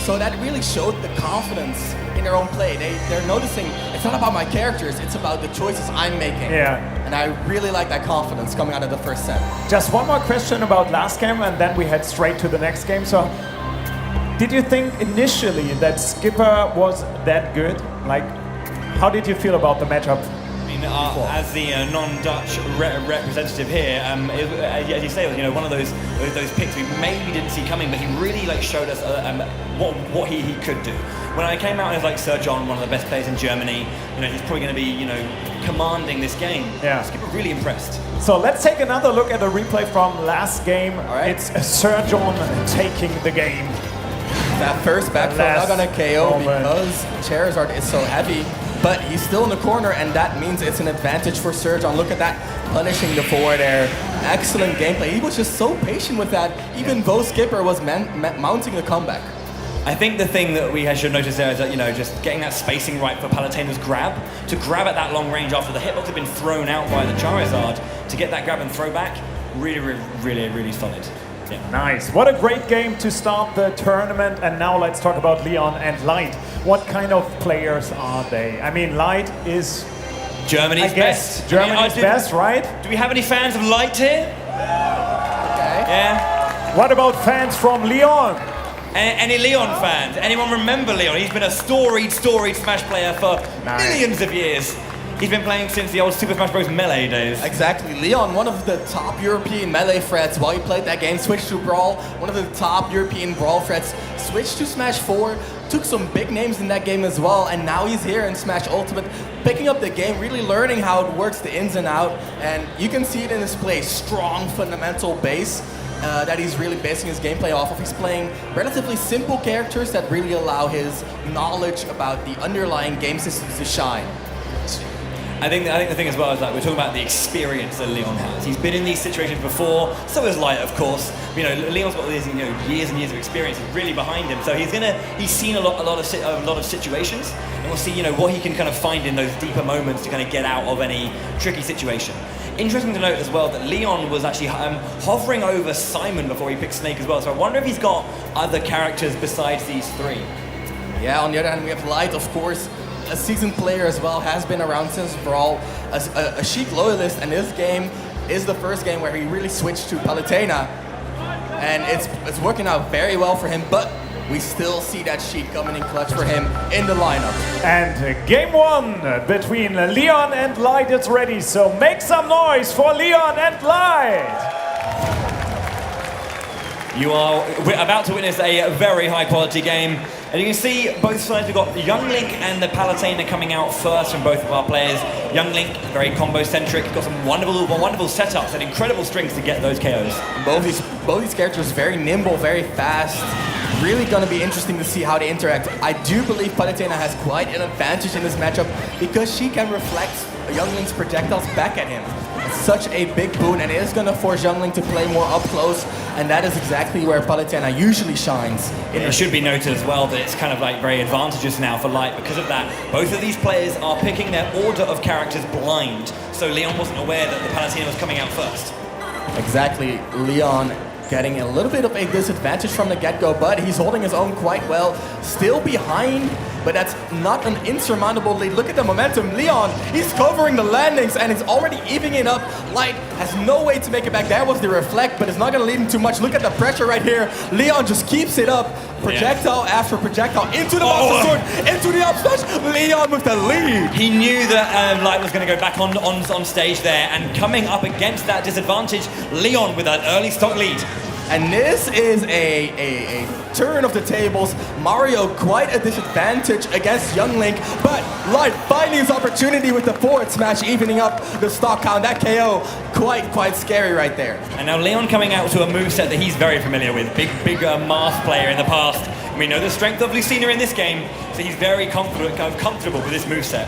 So that really showed the confidence in their own play. They're noticing it's not about my characters, it's about the choices I'm making. Yeah. And I really like that confidence coming out of the first set. Just one more question about last game, and then we head straight to the next game. So, did you think initially that Skipper was that good? Like, how did you feel about the matchup? I mean, as the non-Dutch representative here, as you say, one of those picks we maybe didn't see coming, but he really showed us what he could do. When I came out, I was like, Sir John, one of the best players in Germany. He's probably going to be commanding this game. Yeah. Skipper really impressed. So let's take another look at a replay from last game. All right. It's Sir John taking the game. That first back throw not gonna KO because Charizard is so heavy. But he's still in the corner, and that means it's an advantage for Sir John. Look at that, punishing the forward air. Excellent gameplay. He was just so patient with that, even though Skipper was mounting the comeback. I think the thing that we should notice there is that, just getting that spacing right for Palutena's grab. To grab at that long range after the hitbox had been thrown out by the Charizard, to get that grab and throw back, really, really, really solid. Yeah. Nice. What a great game to start the tournament. And now let's talk about Leon and Light. What kind of players are they? I mean, Light is Germany's best. Germany's best, right? Do we have any fans of Light here? Okay. Yeah. What about fans from Leon? Any Leon fans? Anyone remember Leon? He's been a storied Smash player for millions of years. He's been playing since the old Super Smash Bros. Melee days. Exactly. Leon, one of the top European Melee threats while he played that game, switched to Brawl. One of the top European Brawl threats, switched to Smash 4, took some big names in that game as well, and now he's here in Smash Ultimate, picking up the game, really learning how it works, the ins and out, and you can see it in his play. Strong fundamental base that he's really basing his gameplay off of. He's playing relatively simple characters that really allow his knowledge about the underlying game systems to shine. I think the thing as well is that we're talking about the experience that Leon has. He's been in these situations before, so has Light, of course. Leon's got these years and years of experience really behind him, so he's seen a lot of situations, and we'll see what he can kind of find in those deeper moments to kind of get out of any tricky situation. Interesting to note as well that Leon was actually hovering over Simon before he picked Snake as well, so I wonder if he's got other characters besides these three. Yeah, on the other hand, we have Light, of course, a seasoned player as well, has been around since Brawl, a Sheik loyalist, and this game is the first game where he really switched to Palutena, and it's working out very well for him, but we still see that Sheik coming in clutch for him in the lineup. And game one between Leon and Light is ready, so make some noise for Leon and Light! We're about to witness a very high quality game. And you can see both sides, we've got Young Link and the Palutena coming out first from both of our players. Young Link, very combo centric, got some wonderful setups and incredible strings to get those KOs. Both these characters very nimble, very fast. Really going to be interesting to see how they interact. I do believe Palutena has quite an advantage in this matchup because she can reflect Young Link's projectiles back at him. It's such a big boon, and it is going to force Young Link to play more up close, and that is exactly where Palutena usually shines. It should be noted as well that it's kind of like very advantageous now for Light because of that. Both of these players are picking their order of characters blind, so Leon wasn't aware that the Palutena was coming out first. Exactly, Leon getting a little bit of a disadvantage from the get-go, but he's holding his own quite well. Still behind, but that's not an insurmountable lead. Look at the momentum. Leon, he's covering the landings and it's already evening it up. Light has no way to make it back. That was the reflect, but it's not going to lead him too much. Look at the pressure right here. Leon just keeps it up. Projectile after projectile into the Master Sword, into the up smash. Leon with the lead. He knew that Light was going to go back on stage there, and coming up against that disadvantage, Leon with an early stock lead. And this is a turn of the tables. Mario quite a disadvantage against Young Link, but Light finding his opportunity with the forward smash, evening up the stock count. That KO quite scary right there. And now Leon coming out to a moveset that he's very familiar with. Big math player in the past. And we know the strength of Lucina in this game, so he's very comfortable with this moveset.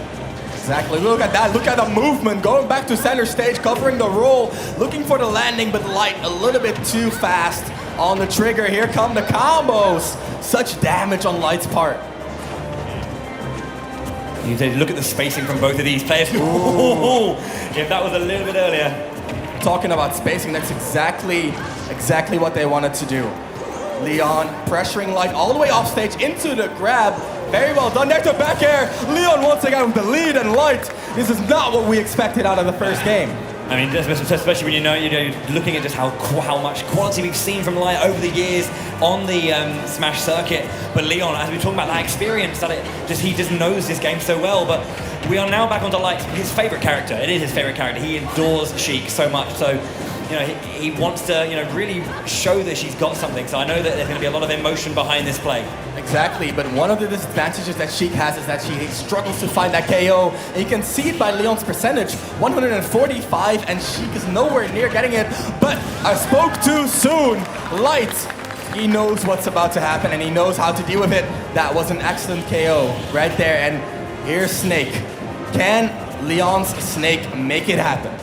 Exactly, look at that, look at the movement, going back to center stage, covering the roll, looking for the landing, but Light a little bit too fast on the trigger. Here come the combos. Such damage on Light's part. You look at the spacing from both of these players. Ooh, if that was a little bit earlier. Talking about spacing, that's exactly what they wanted to do. Leon pressuring Light all the way off stage into the grab. Very well done. There's the back air. Leon once again with the lead, and Light. This is not what we expected out of the first game. I mean, especially when you're looking at just how much quality we've seen from Light over the years on the Smash circuit. But Leon, as we talk about that experience, he just knows this game so well. But we are now back onto Light, his favorite character. It is his favorite character. He adores Sheik so much. So, he wants to, really show that she's got something. So I know that there's going to be a lot of emotion behind this play. Exactly, but one of the disadvantages that Sheik has is that she struggles to find that KO. And you can see it by Leon's percentage, 145, and Sheik is nowhere near getting it. But I spoke too soon. Light, he knows what's about to happen and he knows how to deal with it. That was an excellent KO right there. And here's Snake. Can Leon's Snake make it happen?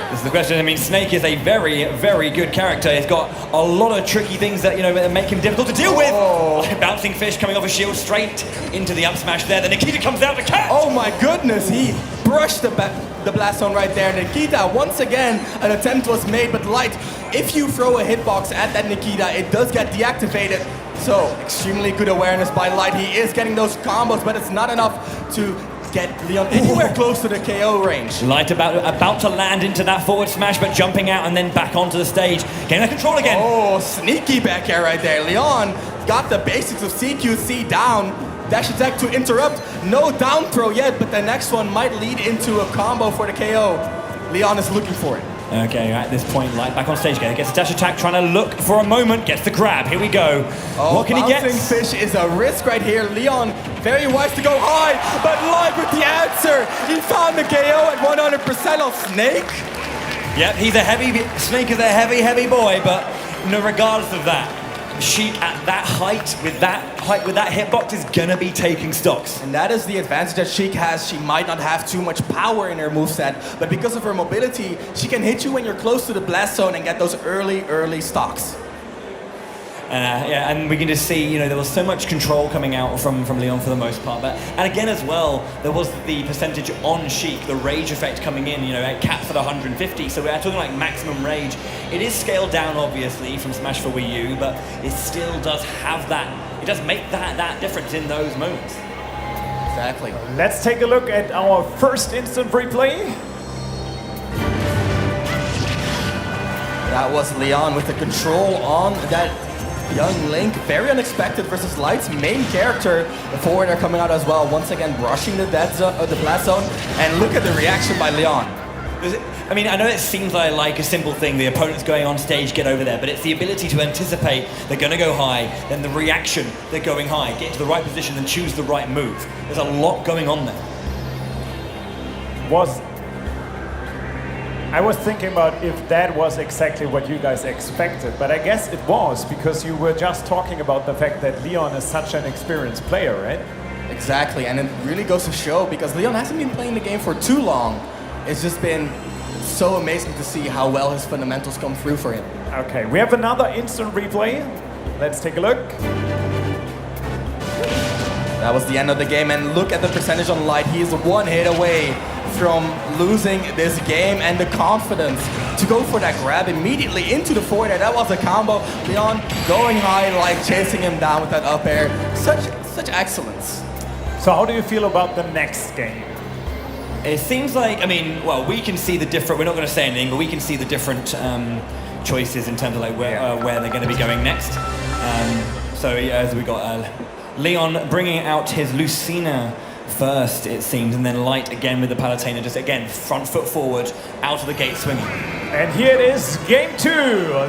This is the question. I mean, Snake is a very good character. He's got a lot of tricky things that, make him difficult to deal with. Like bouncing fish coming off a shield straight into the up smash there. Then Nikita comes out to catch. Oh my goodness, he brushed the blast zone right there. Nikita, once again, an attempt was made, but Light, if you throw a hitbox at that Nikita, it does get deactivated. So, extremely good awareness by Light. He is getting those combos, but it's not enough to get Leon anywhere close to the KO range. Light about to land into that forward smash, but jumping out and then back onto the stage. Getting the control again. Oh, sneaky back air right there. Leon got the basics of CQC down. Dash attack to interrupt. No down throw yet, but the next one might lead into a combo for the KO. Leon is looking for it. Okay, at this point, Light back on stage again. Gets a dash attack, trying to look for a moment. Gets the grab. Here we go. Oh, what can he get? Bouncing fish is a risk right here. Leon, very wise to go high, but Light with the answer. He found the KO at 100% on Snake. Yep, Snake is a heavy boy, but regardless of that, Sheik at that height with that hitbox is gonna be taking stocks. And that is the advantage that Sheik has. She might not have too much power in her moveset, but because of her mobility, she can hit you when you're close to the blast zone and get those early stocks. And we can just see, there was so much control coming out from Leon for the most part. And again as well, there was the percentage on Sheik, the rage effect coming in, it caps at 150. So we're talking like maximum rage. It is scaled down, obviously, from Smash for Wii U, but it still does have that, it does make that difference in those moments. Exactly. Let's take a look at our first instant replay. That was Leon with the control on that Young Link. Very unexpected versus Light's main character. The forwarder coming out as well. Once again, brushing the blast zone. And look at the reaction by Leon. I mean, I know it seems like a simple thing, the opponent's going on stage, get over there, but it's the ability to anticipate they're going to go high, then the reaction, they're going high, get into the right position and choose the right move. There's a lot going on there. I was thinking about if that was exactly what you guys expected, but I guess it was, because you were just talking about the fact that Leon is such an experienced player, right? Exactly, and it really goes to show, because Leon hasn't been playing the game for too long. It's just been so amazing to see how well his fundamentals come through for him. Okay, we have another instant replay. Let's take a look. That was the end of the game, and look at the percentage on Light. He is 1 hit away from losing this game, and the confidence to go for that grab immediately into the forward air. That was a combo. Leon going high, Light chasing him down with that up air. Such excellence. So how do you feel about the next game? It seems like, I mean, well, we can see the different, we're not going to say anything, but we can see the different choices in terms of like where they're going to be going next. So yeah, we got Leon bringing out his Lucina first, it seems, and then Light again with the Palutena, just again, front foot forward, out of the gate swinging. And here it is, game 2,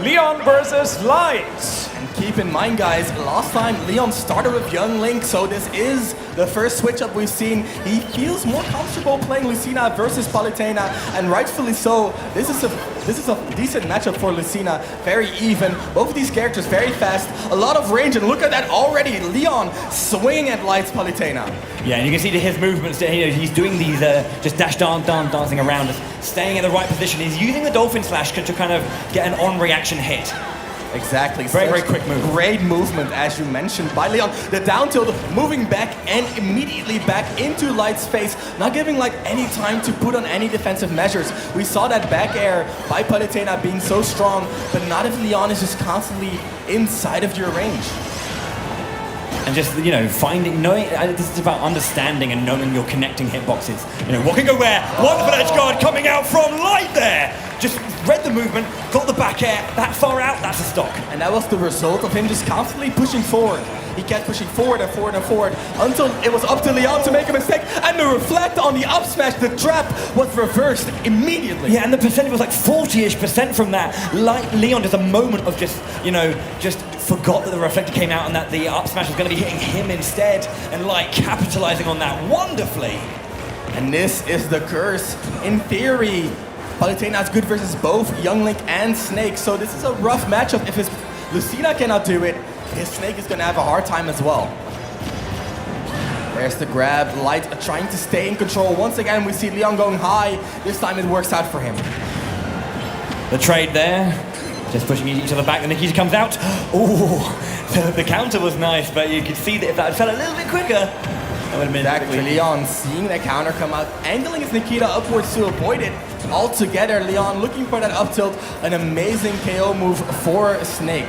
Leon versus Light. And keep in mind, guys, last time Leon started with Young Link, so this is the first switch up we've seen. He feels more comfortable playing Lucina versus Palutena, and rightfully so. This is a decent matchup for Lucina, very even. Both of these characters very fast, a lot of range, and look at that already, Leon swinging at Light's Palutena. Yeah, and you can see his movements, he's doing these just dash dancing around us, staying in the right position. He's using the Dolphin Slash to kind of get an on-reaction hit. Exactly. Very quick move. Great movement, as you mentioned, by Leon. The down tilt, moving back and immediately back into Light's face, not giving Light any time to put on any defensive measures. We saw that back air by Palutena being so strong, but not if Leon is just constantly inside of your range. And just, knowing, this is about understanding and knowing your connecting hitboxes. What can go where? Wonderful edge guard coming out from Light there. Just read the movement, got the back air, that far out, that's a stock. And that was the result of him just constantly pushing forward. He kept pushing forward and forward and forward until it was up to Leon to make a mistake. And the reflect on the up smash, the trap was reversed immediately. Yeah, and the percentage was like 40-ish% from that. Leon, just a moment of just forgot that the reflector came out and that the up smash was going to be hitting him instead, and Light capitalizing on that wonderfully. And this is the curse. In theory, Palutena is good versus both Young Link and Snake, so this is a rough matchup. If his Lucina cannot do it, his Snake is going to have a hard time as well. There's the grab. Light trying to stay in control. Once again, we see Leon going high. This time it works out for him. The trade there. Just pushing each other back. The Nikita comes out. Ooh, the counter was nice, but you could see that if that had fell a little bit quicker, that would have been exactly. Leon seeing that counter come out, angling his Nikita upwards to avoid it. Altogether, Leon looking for that up tilt. An amazing KO move for Snake.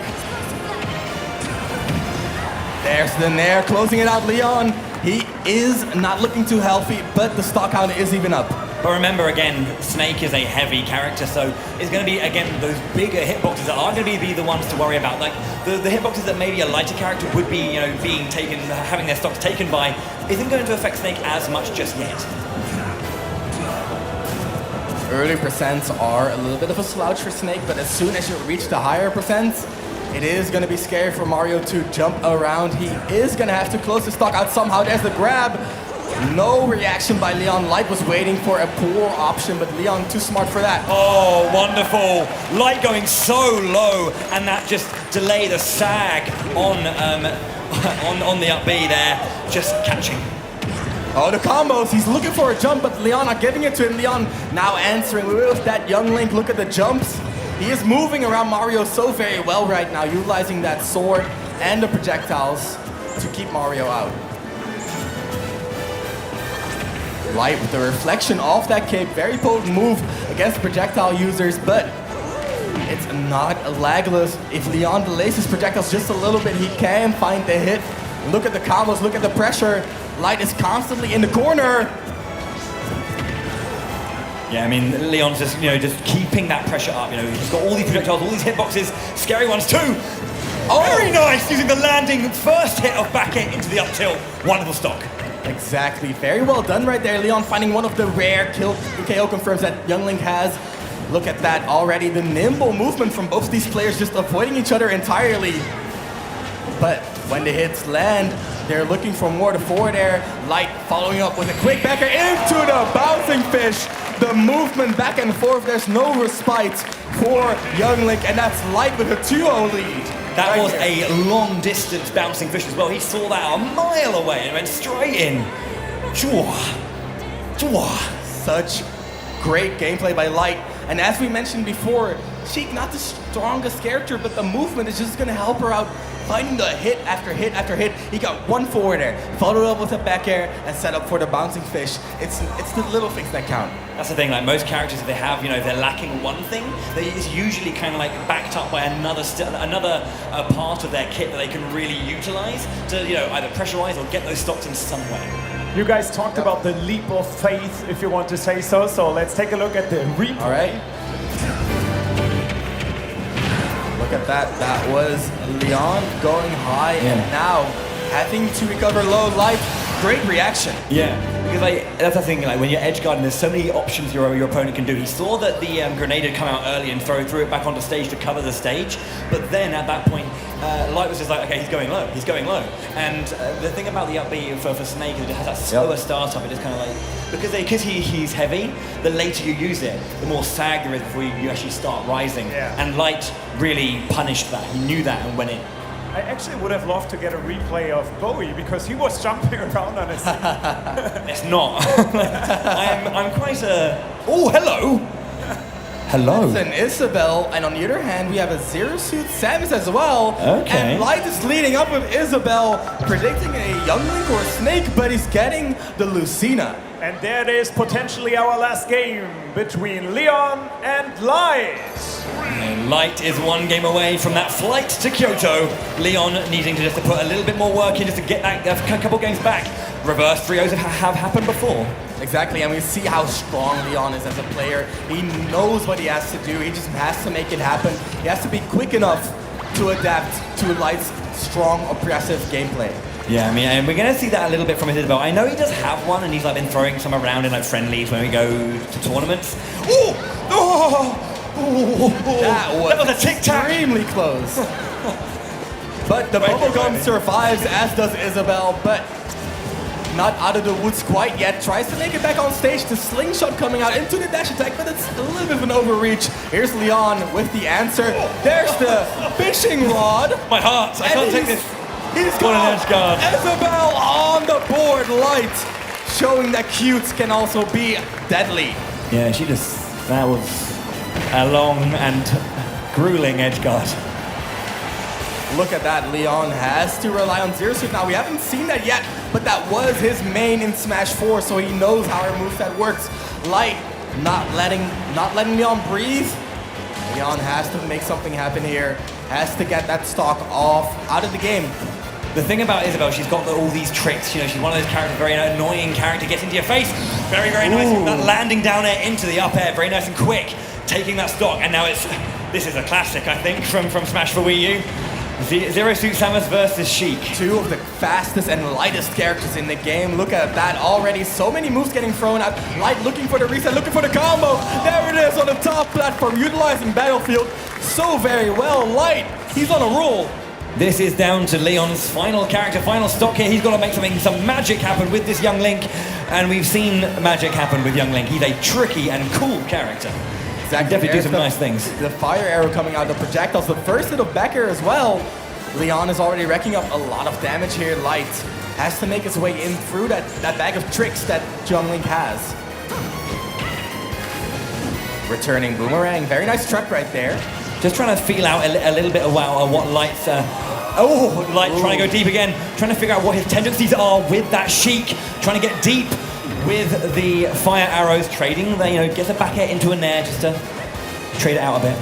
There's the Nair, closing it out. Leon, he is not looking too healthy, but the stock count is even up. But remember, again, Snake is a heavy character, so it's going to be, again, those bigger hitboxes that are going to be the ones to worry about. Like, the hitboxes that maybe a lighter character would be, being taken, having their stocks taken by, isn't going to affect Snake as much just yet. Early percents are a little bit of a slouch for Snake, but as soon as you reach the higher percents, it is going to be scary for Mario to jump around. He is going to have to close the stock out somehow. There's the grab. No reaction by Leon. Light was waiting for a poor option, but Leon too smart for that. Oh, wonderful. Light going so low, and that just delayed the sag on the up B there, just catching. Oh, the combos. He's looking for a jump, but Leon not giving it to him. Leon now answering with that Young Link. Look at the jumps. He is moving around Mario so very well right now, utilizing that sword and the projectiles to keep Mario out. Light with the reflection off that cape, very potent move against projectile users, but it's not lagless. If Leon delays his projectiles just a little bit, he can find the hit. Look at the combos, look at the pressure. Light is constantly in the corner. Yeah, I mean, Leon's just, just keeping that pressure up. He's got all these projectiles, all these hitboxes, scary ones too. Oh, very nice, using the landing first hit of back hit into the up tilt. Wonderful stock. Exactly. Very well done right there, Leon, finding one of the rare kill. KO confirms that Young Link has. Look at that already. The nimble movement from both these players just avoiding each other entirely. But when the hits land, they're looking for more to forward air. Light following up with a quick backer into the bouncing fish. The movement back and forth, there's no respite for Young Link, and that's Light with a 2-0 lead. That was a long distance bouncing fish as well. He saw that a mile away and went straight in. Such great gameplay by Light. And as we mentioned before, Sheik not the strongest character, but the movement is just gonna help her out, finding the hit after hit after hit. He got one forward air, followed up with a back air, and set up for the bouncing fish. It's the little things that count. That's the thing, like most characters, if they have, if they're lacking one thing, it's usually kind of like backed up by another part of their kit that they can really utilize to, either pressurize or get those stocks in some way. You guys talked about the leap of faith, if you want to say so. So let's take a look at the replay. All right. Look at that. That was Leon going high and now having to recover low. Light. Great reaction. Yeah, because that's the thing. Like when you're edge guarding, there's so many options your opponent can do. He saw that the grenade had come out early and threw it back onto stage to cover the stage. But then at that point, Light was just like, okay, he's going low. And the thing about the up B for Snake is it has that slower startup. It just kind of like because he's heavy. The later you use it, the more sag there is before you actually start rising. Yeah. And Light really punished that. He knew that and went in. I actually would have loved to get a replay of Bowie because he was jumping around on his seat. It's not. I'm quite a... Oh, hello! Hello. That's an Isabel, and on the other hand, we have a Zero Suit Samus as well. Okay. And Light is leading up with Isabel, predicting a Young Link or a Snake, but he's getting the Lucina. And there is potentially our last game between Leon and Light. And Light is one game away from that flight to Kyoto. Leon needing to just put a little bit more work in just to get that a couple games back. Reverse 3-0s have happened before. Exactly, and we see how strong Leon is as a player. He knows what he has to do. He just has to make it happen. He has to be quick enough to adapt to Light's strong, oppressive gameplay. Yeah, I mean, and we're going to see that a little bit from his Isabel. I know he does have one, and he's been throwing some around in friendlies when we go to tournaments. That was a tic-tac. Extremely close. But the bubblegum survives, as does Isabel, but not out of the woods quite yet. Tries to make it back on stage. The slingshot coming out into the dash attack, but it's a little bit of an overreach. Here's Leon with the answer. There's the fishing rod. My heart, I can't take this. He's got an edge guard. Isabel on the board. Light showing that cutes can also be deadly. Yeah, that was a long and grueling edge guard. Look at that, Leon has to rely on Zero Suit. Now, we haven't seen that yet, but that was his main in Smash 4, so he knows how her moveset works. Light not letting Leon breathe. Leon has to make something happen here. Has to get that stock out of the game. The thing about Isabel, she's got all these tricks. She's one of those characters, very annoying character, gets into your face. Very, very nice. That landing down air into the up air, very nice and quick. Taking that stock, and now this is a classic, I think, from Smash for Wii U. Zero Suit Samus versus Sheik. Two of the fastest and lightest characters in the game. Look at that already. So many moves getting thrown out. Light looking for the reset, looking for the combo. There it is on the top platform, utilizing Battlefield so very well. Light, he's on a roll. This is down to Leon's final character, final stock here. He's got to make some magic happen with this Young Link. And we've seen magic happen with Young Link. He's a tricky and cool character. Exactly. Definitely do some nice things. The fire arrow coming out, the projectiles, the first hit of back air as well. Leon is already racking up a lot of damage here. Light has to make his way in through that bag of tricks that Young Link has. Returning boomerang, very nice truck right there. Just trying to feel out a little bit of what Light's... Light trying to go deep again. Trying to figure out what his tendencies are with that Sheik. Trying to get deep with the fire arrows. Trading, gets a back air into a nair just to trade it out a bit.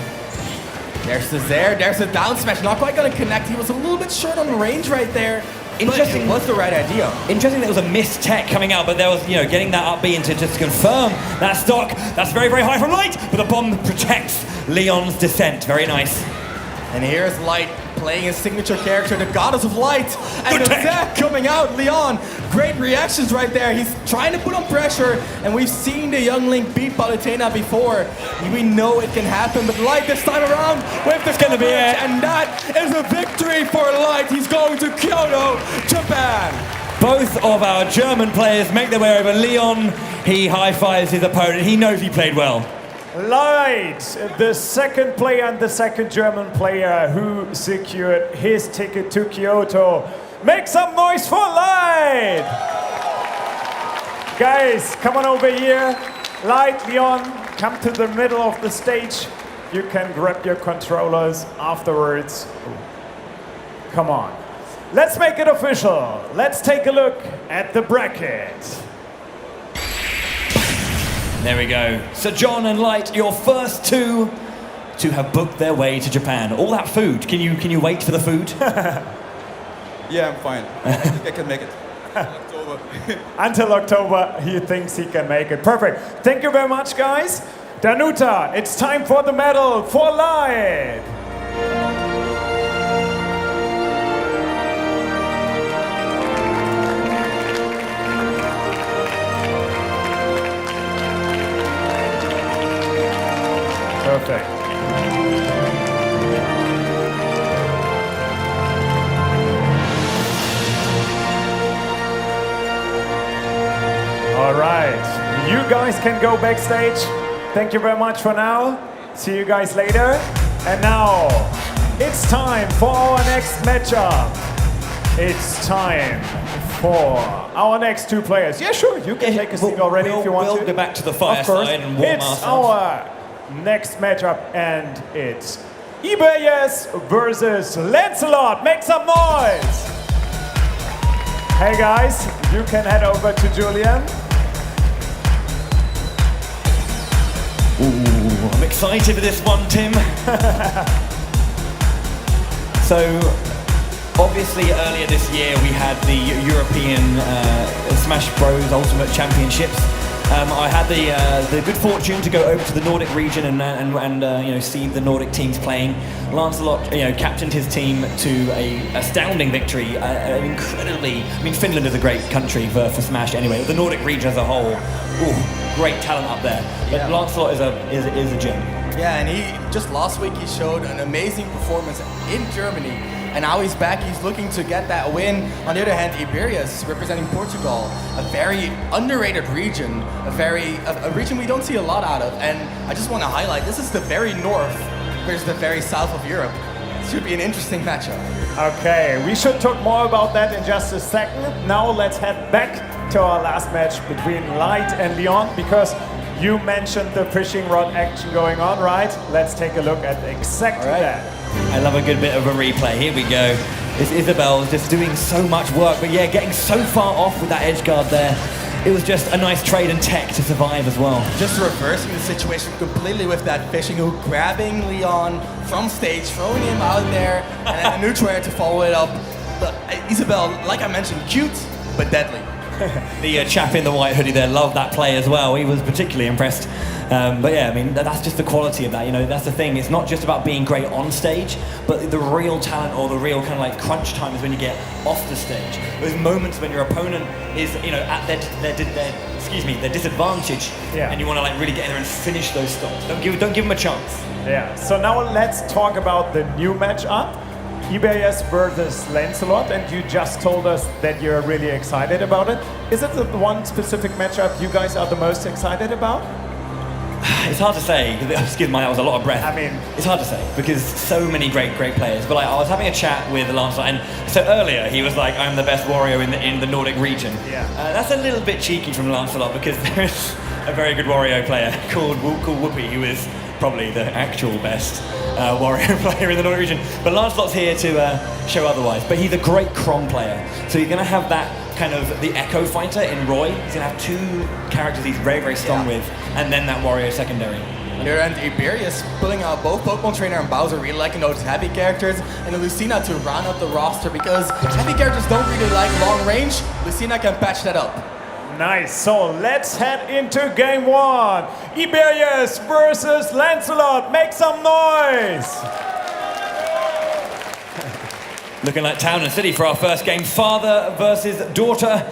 There's the Zaire, there's the down smash. Not quite going to connect. He was a little bit short on range right there. Interesting. What's the right idea? Interesting that it was a missed tech coming out, but there was, getting that up B into just confirm that stock. That's very, very high from Light, but the bomb protects Leon's descent. Very nice. And here's Light playing his signature character, the Goddess of Light. And the tech coming out, Leon. Great reactions right there. He's trying to put on pressure, and we've seen the young Link beat Palutena before. We know it can happen, but Light this time around with the gonna be it. and that is a victory for Light. He's going to Kyoto, Japan. Both of our German players make their way over. Leon, he high-fives his opponent. He knows he played well. Light, the second player and the second German player who secured his ticket to Kyoto. Make some noise for Light! Guys, come on over here. Light, Leon, come to the middle of the stage. You can grab your controllers afterwards. Come on. Let's make it official. Let's take a look at the bracket. There we go. So John and Light, your first two to have booked their way to Japan. All that food. Can you wait for the food? Yeah, I'm fine. I think I can make it. October. Until October, he thinks he can make it. Perfect. Thank you very much, guys. Danuta, it's time for the medal for Light. Perfect. All right, you guys can go backstage. Thank you very much for now. See you guys later. And now, it's time for our next matchup. It's time for our next two players. Yeah, sure, you can take a seat already if you want to. We'll go back to the Of course, fireside and warm it's ourselves. our next matchup, and it's Iberjes versus Lancelot. Make some noise! Hey guys, you can head over to Julian. Ooh, I'm excited for this one, Tim. So, obviously earlier this year we had the European Smash Bros. Ultimate Championships. I had the good fortune to go over to the Nordic region and see the Nordic teams playing. Lancelot, captained his team to a astounding victory. Incredibly, I mean, Finland is a great country for Smash anyway. The Nordic region as a whole, great talent up there. But Lancelot is a gem. Yeah, and he just last week he showed an amazing performance in Germany. And now he's back, he's looking to get that win. On the other hand, Iberjes, representing Portugal, a very underrated region, a region we don't see a lot out of. And I just want to highlight, this is the very north versus the very south of Europe. It should be an interesting matchup. Okay, we should talk more about that in just a second. Now let's head back to our last match between Light and Leon, because you mentioned the fishing rod action going on, right? Let's take a look at exactly that. I love a good bit of a replay. Here we go. This Isabel just doing so much work, but yeah, getting so far off with that edge guard there. It was just a nice trade and tech to survive as well. Just reversing the situation completely with that fishing hook, grabbing Leon from stage, throwing him out there, and a neutral air to follow it up. But Isabel, like I mentioned, cute, but deadly. The chap in the white hoodie there loved that play as well. He was particularly impressed. But yeah, I mean, that's just the quality of that. That's the thing. It's not just about being great on stage, but the real talent or the real kind of like crunch time is when you get off the stage. Those moments when your opponent is, at their disadvantage, and you want to like really get in there and finish those stops. Don't give them a chance. Yeah. So now let's talk about the new matchup. Iberjes versus Lancelot, and you just told us that you're really excited about it. Is it the one specific matchup you guys are the most excited about? It's hard to say. Excuse me, that was a lot of breath. I mean, it's hard to say because so many great players. But I was having a chat with Lancelot, and so earlier he was like, "I'm the best Wario in the Nordic region." Yeah. That's a little bit cheeky from Lancelot because there is a very good Wario player called Whoopi, who is probably the actual best Wario player in the Nordic region. But Lancelot's here to show otherwise. But he's a great Crom player, so you're going to have that kind of the Echo fighter in Roy. He's going to have two characters he's very, very strong with, and then that Wario secondary. On the other end, Iberjes pulling out both Pokemon Trainer and Bowser, really liking those heavy characters, and Lucina to round up the roster because heavy characters don't really like long range. Lucina can patch that up. Nice, so let's head into game one. Iberjes versus Lancelot, make some noise! Looking like town and city for our first game. Father versus daughter.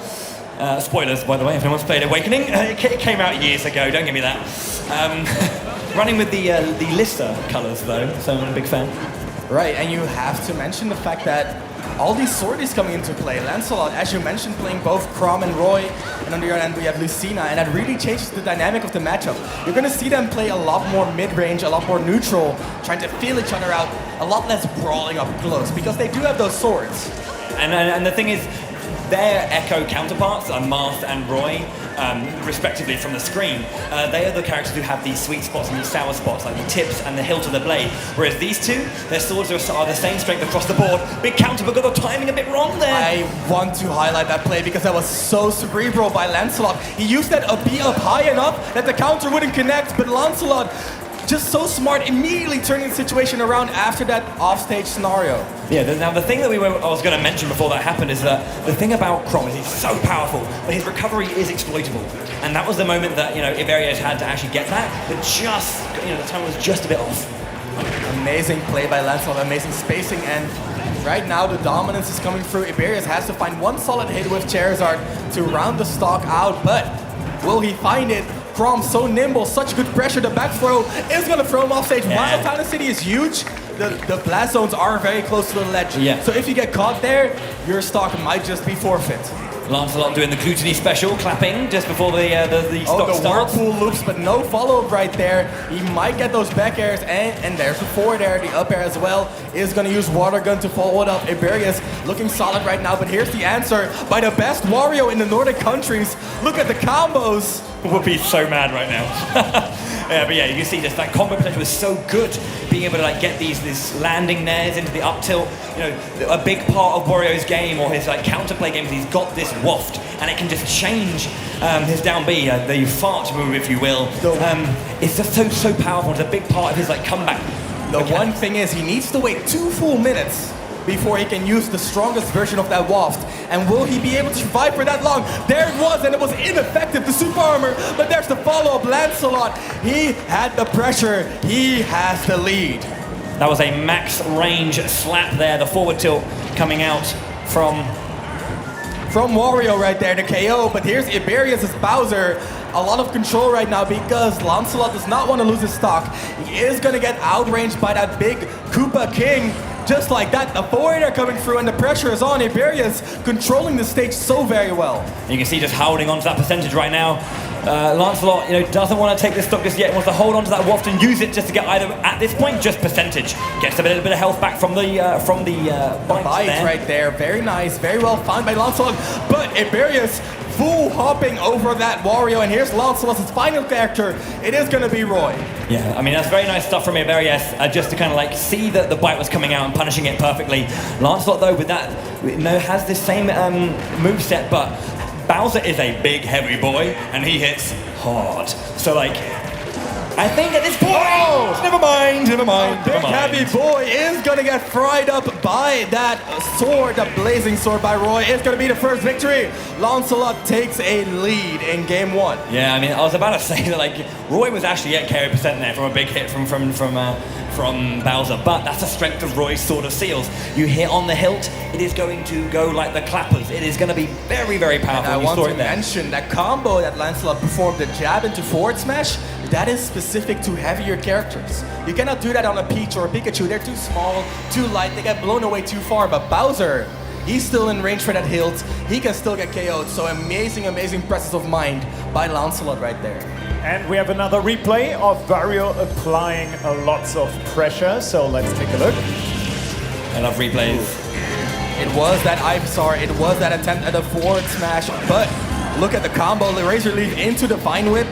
Spoilers, by the way, if anyone's played Awakening. It came out years ago, don't give me that. Running with the Lister colours, though, so I'm a big fan. Right, and you have to mention the fact that all these swordies coming into play. Lancelot, as you mentioned, playing both Chrom and Roy, and on the other end we have Lucina, and that really changes the dynamic of the matchup. You're going to see them play a lot more mid-range, a lot more neutral, trying to feel each other out, a lot less brawling up close, because they do have those swords. And the thing is, their Echo counterparts are Marth and Roy, respectively from the screen. They are the characters who have these sweet spots and these sour spots, like the tips and the hilt of the blade. Whereas these two, their swords are the same strength across the board. Big counter, but got the timing a bit wrong there. I want to highlight that play because that was so cerebral by Lancelot. He used that B up high enough that the counter wouldn't connect, but Lancelot, just so smart, immediately turning the situation around after that offstage scenario. Yeah, now the thing that I was going to mention before that happened is that the thing about Chrom is he's so powerful, but his recovery is exploitable. And that was the moment that, Iberias had to actually get that, but just, the time was just a bit off. Amazing play by Lancelot, amazing spacing, and right now the dominance is coming through. Iberias has to find one solid hit with Charizard to round the stock out, but will he find it? Chrom so nimble, such good pressure, the back throw is going to throw him off stage. Yeah. While Town and City is huge, the blast zones are very close to the ledge. Yeah. So if you get caught there, your stock might just be forfeit. Lancelot doing the gluttony special, clapping just before the stock starts. Whirlpool loops, but no follow-up right there. He might get those back airs, and there's the forward air, the up air as well. Is going to use Water Gun to follow it up. Iberias looking solid right now, but here's the answer by the best Wario in the Nordic countries. Look at the combos. Would be so mad right now. But yeah, you can see just that combo potential was so good, being able to get these landing nairs into the up tilt. A big part of Wario's game or his counterplay game is he's got this waft, and it can just change his down B, the fart move, if you will. It's just so powerful. It's a big part of his comeback. The one thing is he needs to wait 2 full minutes before he can use the strongest version of that waft. And will he be able to survive for that long? There it was, and it was ineffective, the super armor, but there's the follow-up. Lancelot, he had the pressure, he has the lead. That was a max range slap there, the forward tilt coming out from Wario right there, the KO, but here's Iberias' Bowser. A lot of control right now because Lancelot does not want to lose his stock. He is going to get outranged by that big Koopa King. Just like that, the forward air coming through and the pressure is on. Iberias controlling the stage so very well. You can see just holding on to that percentage right now. Lancelot, doesn't want to take this stock just yet. Wants to hold on to that waft and use it just to get either at this point just percentage. Gets a little bit of health back from the bite there. Right there, very nice, very well found by Lancelot. But Iberias full hopping over that Wario, and here's Lancelot's final character. It is going to be Roy. Yeah, I mean, that's very nice stuff from Iberias, just to kind of see that the bite was coming out and punishing it perfectly. Lancelot, though, with that, has the same moveset, but Bowser is a big, heavy boy, and he hits hard. So, I think at this point, never mind. Big heavy boy is gonna get fried up by that sword, the blazing sword by Roy. It's gonna be the first victory. Lancelot takes a lead in game 1. Yeah, I mean, I was about to say that Roy was actually at carry percent there from a big hit from Bowser, but that's the strength of Roy's Sword of Seals. You hit on the hilt, it is going to go like the clappers. It is going to be very, very powerful. And I want to mention that combo that Lancelot performed, the jab into forward smash, that is specific to heavier characters. You cannot do that on a Peach or a Pikachu. They're too small, too light, they get blown away too far. But Bowser, he's still in range for that hilt. He can still get KO'd. So amazing presence of mind by Lancelot right there. And we have another replay of Wario applying lots of pressure. So let's take a look. I love replays. It was that attempt at a forward smash, but look at the combo, the Razor Leaf into the Vine Whip.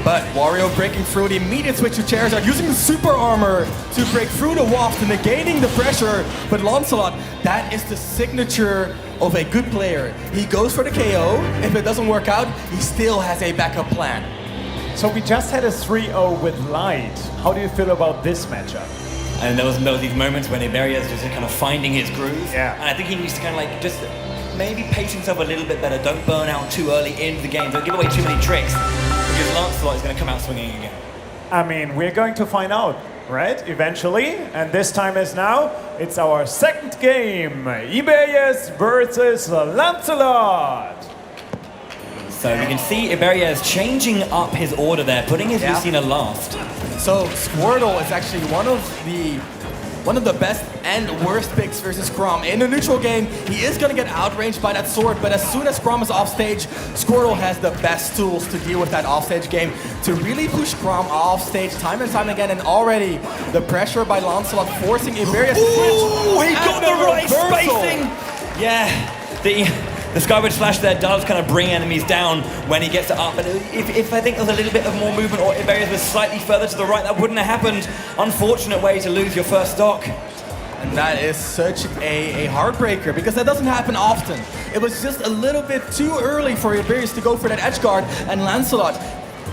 But Wario breaking through, the immediate switch to Charizard, using the super armor to break through the waft, negating the pressure. But Lancelot, that is the signature of a good player. He goes for the KO. If it doesn't work out, he still has a backup plan. So we just had a 3-0 with Light. How do you feel about this matchup? And there was these moments when Iberias just kind of finding his groove. Yeah. And I think he needs to kind of just maybe pace himself a little bit better. Don't burn out too early into the game. Don't give away too many tricks, because Lancelot is going to come out swinging again. I mean, we're going to find out, right? Eventually. And this time is now. it's our second game, Iberias versus Lancelot. So we can see Iberias changing up his order there, putting his Lucina last. So Squirtle is actually one of the best and worst picks versus Chrom. In a neutral game, he is going to get outranged by that sword, but as soon as Chrom is off stage, Squirtle has the best tools to deal with that offstage game, to really push Chrom off stage time and time again, and already the pressure by Lancelot forcing Iberias to switch. Ooh, he got the right spacing! Yeah, the Skyward Slash there does kind of bring enemies down when he gets it up, but if I think there was a little bit of more movement or Iberias was slightly further to the right, that wouldn't have happened. Unfortunate way to lose your first stock. And that is such a heartbreaker, because that doesn't happen often. It was just a little bit too early for Iberias to go for that edge guard, and Lancelot,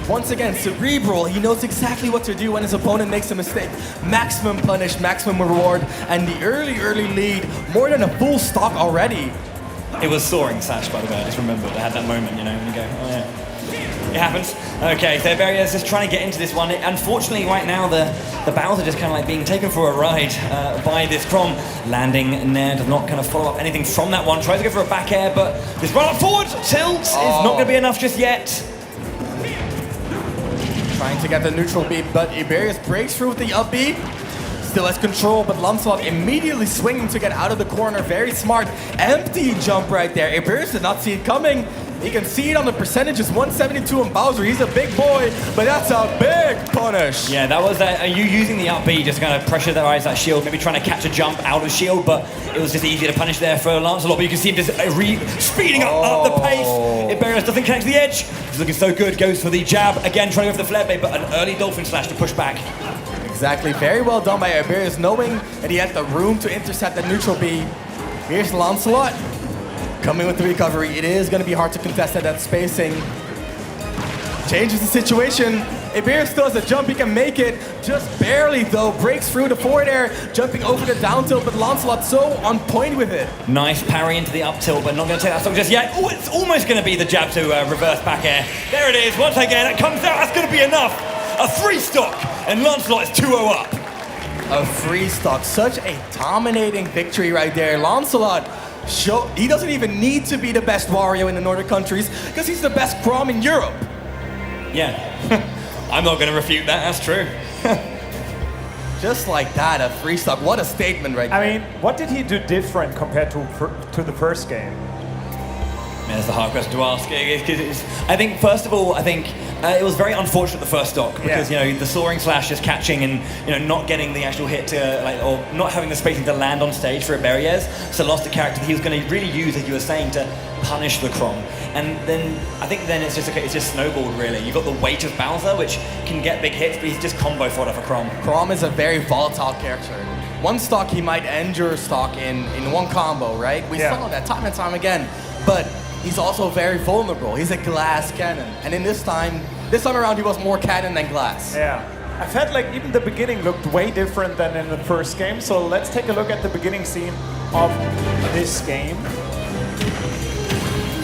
once again, cerebral. He knows exactly what to do when his opponent makes a mistake. Maximum punish, maximum reward, and the early lead, more than a full stock already. It was Soaring Sash, by the way. I just remembered. I had that moment, you know, when you go, oh yeah. It happens. Okay, so Iberias just trying to get into this one. Unfortunately, right now, the battles are just kind of like being taken for a ride by this Chrom. Landing Nair does not kind of follow up anything from that one. Tries to go for a back air, but this run up forward tilt is not going to be enough just yet. Trying to get the neutral beat, but Iberias breaks through with the up B. Still has control, but Lancelot immediately swinging to get out of the corner. Very smart. Empty jump right there. Iberias did not see it coming. You can see it on the percentages, 172 on Bowser. He's a big boy, but that's a big punish. Yeah, that was you using the up B just kind of pressurize that shield, maybe trying to catch a jump out of shield, but it was just easy to punish there for Lancelot. But you can see him just speeding up the pace. Iberias doesn't connect to the edge. He's looking so good, goes for the jab. Again, trying to go for the flare bait, but an early Dolphin Slash to push back. Exactly, very well done by Iberias, knowing that he had the room to intercept that neutral B. Here's Lancelot, coming with the recovery. It is going to be hard to contest at that spacing. Changes the situation. Iberias still has a jump, he can make it, just barely though. Breaks through the forward air, jumping over the down tilt, but Lancelot so on point with it. Nice parry into the up tilt, but not going to take that stock just yet. Oh, it's almost going to be the jab to reverse back air. There it is, once again, it comes out, that's going to be enough. A 3 stock, and Lancelot is 2-0 up. A 3 stock, such a dominating victory right there. Lancelot, he doesn't even need to be the best Wario in the Nordic countries, because he's the best Chrom in Europe. Yeah, I'm not going to refute that, that's true. Just like that, a 3 stock, what a statement right there. I mean, what did he do different compared to the first game? Yeah, that's the hard question to ask. I think, first of all, it was very unfortunate the first stock because you know the Soaring Slash just catching and not getting the actual hit to or not having the spacing to land on stage for Iberias, so lost a character that he was going to really use, as you were saying, to punish the Chrom. And then I think it's just snowballed really. You've got the weight of Bowser, which can get big hits, but he's just combo fodder for Chrom. Chrom is a very volatile character. One stock he might end your stock in one combo, right? We saw that time and time again, but he's also very vulnerable. He's a glass cannon. And in this time around, he was more cannon than glass. Yeah. I felt like even the beginning looked way different than in the first game. So let's take a look at the beginning scene of this game.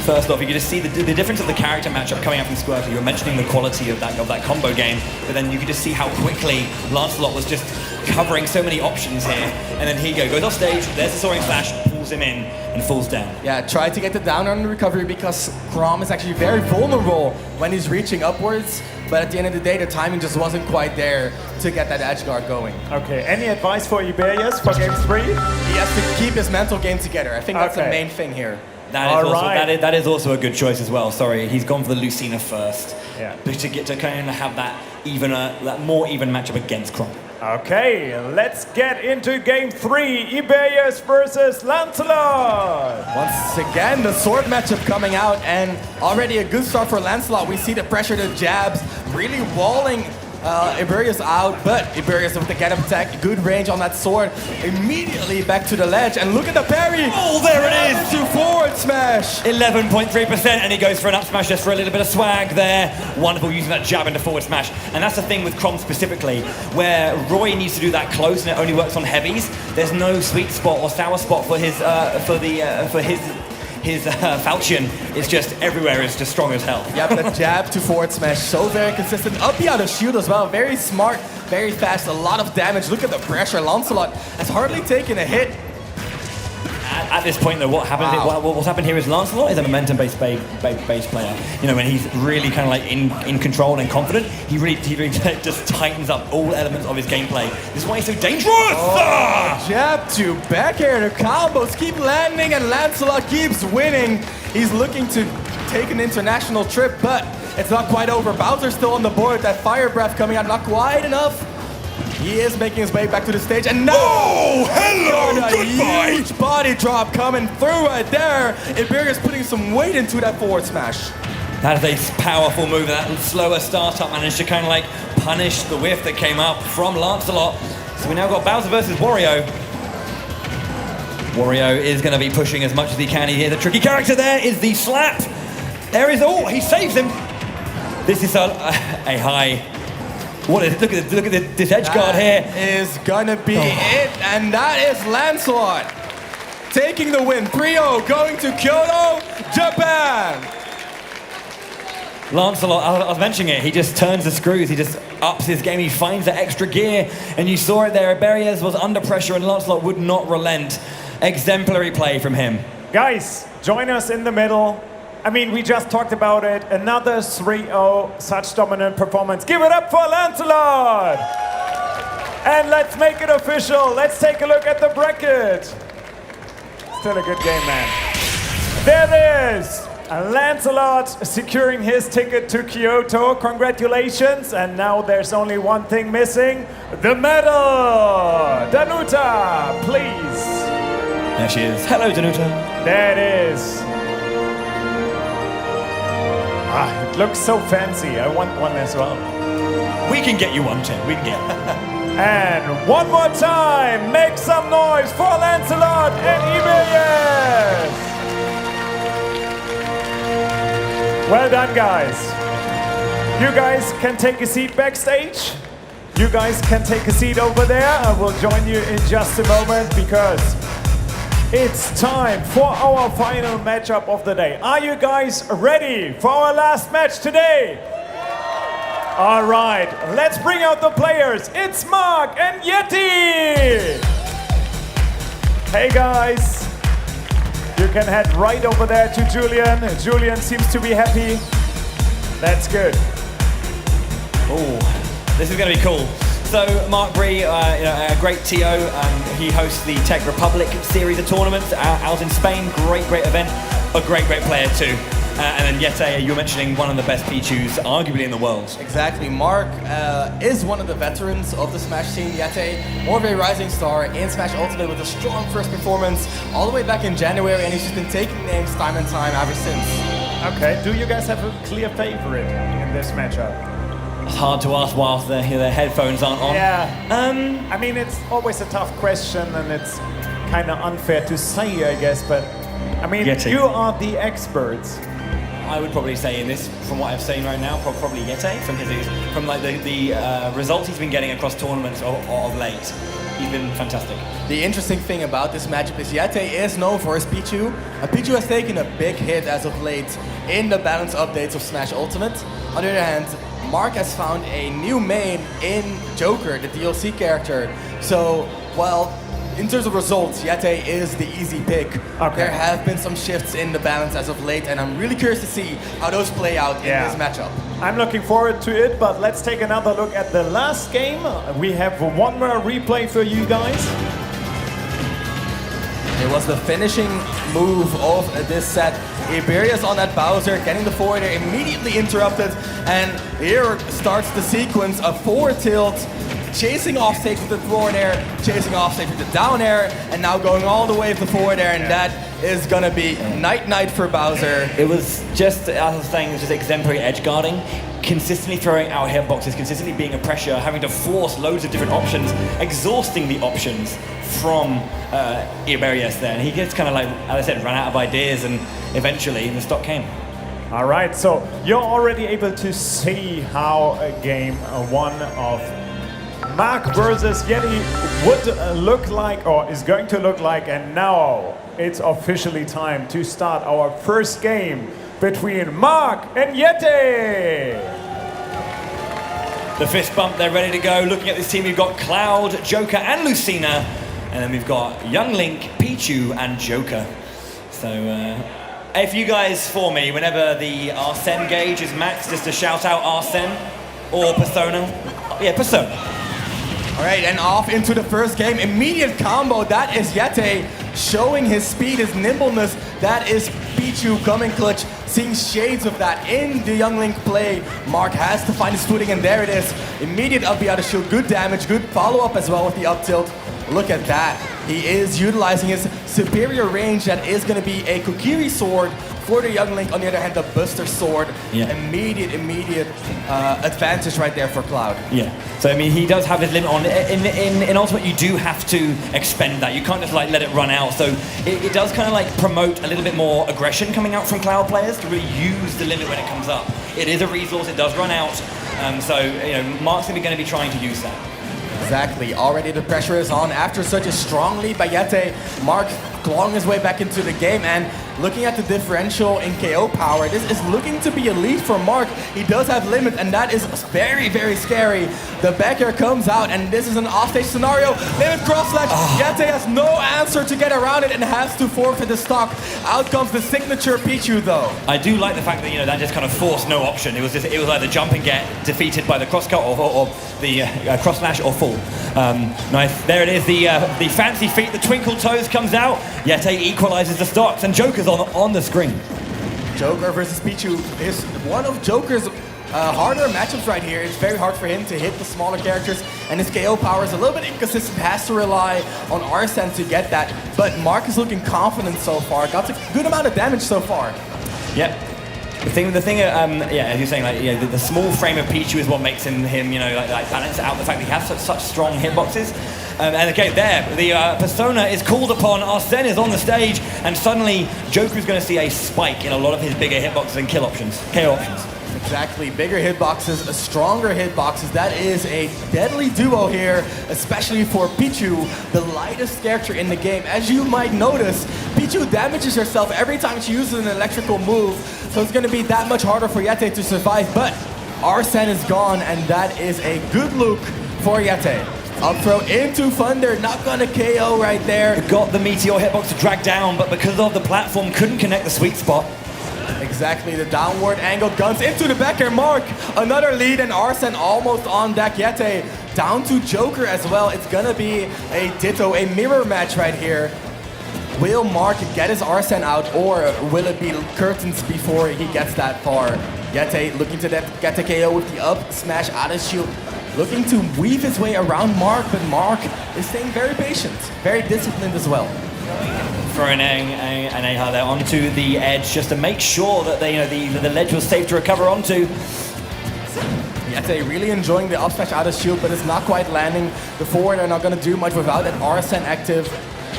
First off, you can just see the difference of the character matchup coming up from Squirtle. You were mentioning the quality of that combo game, but then you could just see how quickly Lancelot was just covering so many options here. And then here you go, goes off stage, there's the Soaring Slash, pulls him in, and falls down. Yeah, try to get the down on the recovery because Chrom is actually very vulnerable when he's reaching upwards. But at the end of the day, the timing just wasn't quite there to get that edge guard going. Okay, any advice for Iberias for game 3? He has to keep his mental game together. I think that's the main thing here. That is also a good choice as well. Sorry, he's gone for the Lucina first. Yeah. To get to kind of have that more even matchup against Chrom. Okay, let's get into game 3. Iberias versus Lancelot. Once again, the sword matchup coming out, and already a good start for Lancelot. We see the pressure, the jabs, really walling Iberias out, but Iberias with the get-up attack, good range on that sword, immediately back to the ledge, and look at the parry! Oh, there it is! To forward smash! 11.3%, and he goes for an up smash just for a little bit of swag there. Wonderful using that jab into forward smash, and that's the thing with Chrom specifically, where Roy needs to do that close, and it only works on heavies. There's no sweet spot or sour spot for his his falchion is just everywhere, is just strong as hell. Yep, the jab to forward smash, so very consistent. Up the out of shield as well, very smart, very fast, a lot of damage. Look at the pressure. Lancelot has hardly taken a hit. At this point, though, what's happened here is Lancelot is a momentum-based base player. You know, when he's really kind of like in control and confident, he really just tightens up all elements of his gameplay. This is why he's so dangerous! Jab to back air, the combos keep landing, and Lancelot keeps winning. He's looking to take an international trip, but it's not quite over. Bowser's still on the board. That fire breath coming out, not quite enough. He is making his way back to the stage, and now goodbye! Huge body drop coming through right there. Iberia's putting some weight into that forward smash. That is a powerful move. That slower startup managed to kind of like punish the whiff that came up from Lancelot. So we now got Bowser versus Wario. Wario is going to be pushing as much as he can here. The tricky character there is the slap. There is, oh, he saves him. This is a high. What is, look at this edge guard here. Is gonna be it, and that is Lancelot taking the win. 3-0, going to Kyoto, Japan. Lancelot, I was mentioning it, he just turns the screws, he just ups his game, he finds that extra gear, and you saw it there. Iberias was under pressure and Lancelot would not relent. Exemplary play from him. Guys, join us in the middle. I mean, we just talked about it. Another 3-0, such dominant performance. Give it up for Lancelot! And let's make it official. Let's take a look at the bracket. Still a good game, man. There it is. Lancelot securing his ticket to Kyoto. Congratulations. And now there's only one thing missing. The medal. Danuta, please. There she is. Hello, Danuta. There it is. Ah, it looks so fancy. I want one as well. We can get you one, Tim. We can get you. And one more time, make some noise for Lancelot and Iberias. Well done, guys. You guys can take a seat backstage. You guys can take a seat over there. I will join you in just a moment because it's time for our final matchup of the day. Are you guys ready for our last match today? All right, let's bring out the players. It's Mark and Yeti. Hey guys, you can head right over there to Julian. Julian seems to be happy. That's good. Oh, this is going to be cool. So Mark Bree, a great TO, he hosts the Tech Republic series of tournaments out in Spain. Great event. A great player too. And then Yete, you were mentioning one of the best Pichus, arguably in the world. Exactly. Mark is one of the veterans of the Smash scene. Yete, more of a rising star in Smash Ultimate with a strong first performance all the way back in January, and he's just been taking names time and time ever since. Okay, do you guys have a clear favorite in this matchup? It's hard to ask whilst the headphones aren't on. Yeah. I mean, it's always a tough question, and it's kind of unfair to say, I guess. But I mean, Yeti. You are the experts. I would probably say in this, from what I've seen right now, probably Yete from like the results he's been getting across tournaments of late. He's been fantastic. The interesting thing about this matchup is Yete is known for his Pichu. Pichu has taken a big hit as of late in the balance updates of Smash Ultimate. On the other hand, Mark has found a new main in Joker, the DLC character. So, well, in terms of results, Yete is the easy pick. Okay. There have been some shifts in the balance as of late, and I'm really curious to see how those play out in this matchup. I'm looking forward to it, but let's take another look at the last game. We have one more replay for you guys. It was the finishing move of this set. Iberias on that Bowser, getting the forward air immediately interrupted, and here starts the sequence of forward tilt, chasing off stage with the forward air, chasing off stage with the down air, and now going all the way with the forward air, and that is gonna be night for Bowser. It was just, as I was saying, it was just exemplary edge guarding, consistently throwing out hitboxes, consistently being a pressure, having to force loads of different options, exhausting the options from Iberias there. And he gets kind of like, as I said, ran out of ideas, and eventually the stop came. All right, so you're already able to see how a game one of Mark versus Yeti would look like, or is going to look like, and now it's officially time to start our first game between Mark and Yeti. The fist bump, they're ready to go. Looking at this team, we've got Cloud, Joker, and Lucina. And then we've got Young Link, Pichu, and Joker. So, if you guys, for me, whenever the Arsene gauge is maxed, just to shout out Arsene or Persona. Yeah, Persona. All right, and off into the first game. Immediate combo. That is Yeti showing his speed, his nimbleness. That is Pichu coming clutch, seeing shades of that in the Young Link play. Mark has to find his footing, and there it is. Immediate up out of shield, good damage, good follow-up as well with the up tilt. Look at that. He is utilizing his superior range. That is going to be a Kokiri sword for the Young Link. On the other hand, the Buster sword. Yeah. Immediate advantage right there for Cloud. Yeah. So I mean, he does have his limit on. In Ultimate, you do have to expend that. You can't just like let it run out. So it does kind of like promote a little bit more aggression coming out from Cloud players to really use the limit when it comes up. It is a resource. It does run out. So you know, Mark's going to be trying to use that. Exactly. Already the pressure is on after such a strong lead by Yeti. Mark clawing his way back into the game, and looking at the differential in KO power, this is looking to be a lead for Mark. He does have limit, and that is very, very scary. The back air comes out, and this is an offstage scenario. Limit cross slash. Yeti has no answer to get around it and has to forfeit the stock. Out comes the signature Pichu, though. I do like the fact that that just kind of forced no option. It was either jump and get defeated by the cross cut or the cross slash or fall. Nice. There it is. The fancy feet. The twinkle toes comes out. Yeti equalizes the stocks, and Joker's on the screen. Joker versus Pichu is one of Joker's harder matchups right here. It's very hard for him to hit the smaller characters, and his KO power is a little bit inconsistent. Has to rely on Arsene to get that, but Mark is looking confident so far. Got a good amount of damage so far. Yep. The thing, as you're saying, the small frame of Pichu is what makes him, balance out the fact that he has such strong hitboxes. And okay, there, the Persona is called upon, Arsene is on the stage, and suddenly Joker's going to see a spike in a lot of his bigger hitboxes and KO options. Exactly, bigger hitboxes, stronger hitboxes. That is a deadly duo here, especially for Pichu, the lightest character in the game. As you might notice, Pichu damages herself every time she uses an electrical move, so it's going to be that much harder for Yeti to survive, but Arsene is gone, and that is a good look for Yeti. Up throw into Thunder, not gonna KO right there. Got the Meteor hitbox to drag down, but because of the platform, couldn't connect the sweet spot. Exactly, the downward angle guns into the back air. Mark, another lead, and Arsene almost on deck. Yeti down to Joker as well. It's gonna be a ditto, a mirror match right here. Will Mark get his Arsene out, or will it be curtains before he gets that far? Yeti looking to get the KO with the up smash out of shield. Looking to weave his way around Mark, but Mark is staying very patient, very disciplined as well. Throwing an A there onto the edge just to make sure that the ledge was safe to recover onto. Yeti really enjoying the up smash out of shield, but it's not quite landing. The forward are not going to do much without an Arsene active.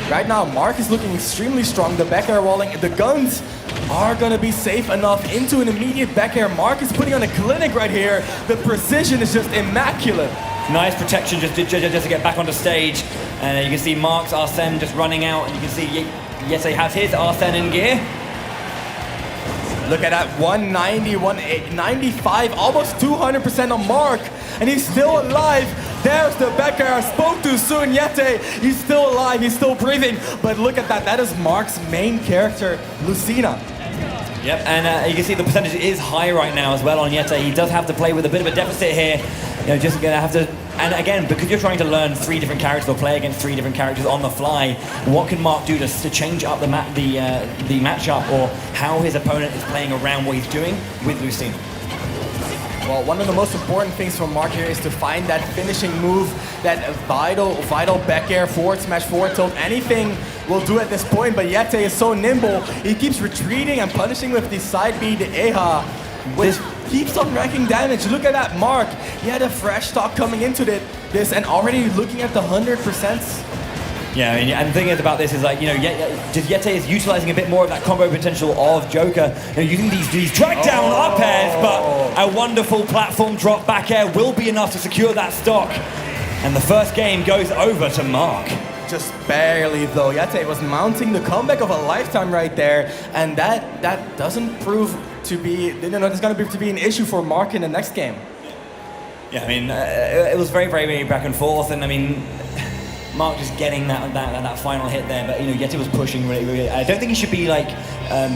Right now, Mark is looking extremely strong. The back air walling, the guns are going to be safe enough into an immediate back air. Mark is putting on a clinic right here. The precision is just immaculate. Nice protection just to get back onto stage. And you can see Mark's Arsene just running out, and you can see Yeti has his Arsene in gear. Look at that, 190, 195, almost 200% on Mark, and he's still alive. There's the back air. I spoke too soon, Yeti. He's still alive, he's still breathing. But look at that, that is Mark's main character, Lucina. Yep, and you can see the percentage is high right now as well on Yeti. He does have to play with a bit of a deficit here. Just gonna have to, and again, because you're trying to learn 3 different characters or play against 3 different characters on the fly, what can Mark do to change up the matchup, or how his opponent is playing around what he's doing with Lucina? Well, one of the most important things for Mark here is to find that finishing move, that vital back air, forward smash, forward tilt, anything will do at this point, but Yeti is so nimble, he keeps retreating and punishing with the side B, the Eha, which keeps on racking damage. Look at that Mark, he had a fresh stock coming into this and already looking at the 100%. Yeah, and the thing is about this is Yeti is utilizing a bit more of that combo potential of Joker, using these drag down up airs, but a wonderful platform drop back air will be enough to secure that stock. And the first game goes over to Mark. just barely though. Yete was mounting the comeback of a lifetime right there, and that doesn't prove to be, it's going to prove to be an issue for Mark in the next game. Yeah, I mean, it was very, very, very back and forth, and I mean, Mark just getting that final hit there, but Yeti was pushing really, really. I don't think he should be like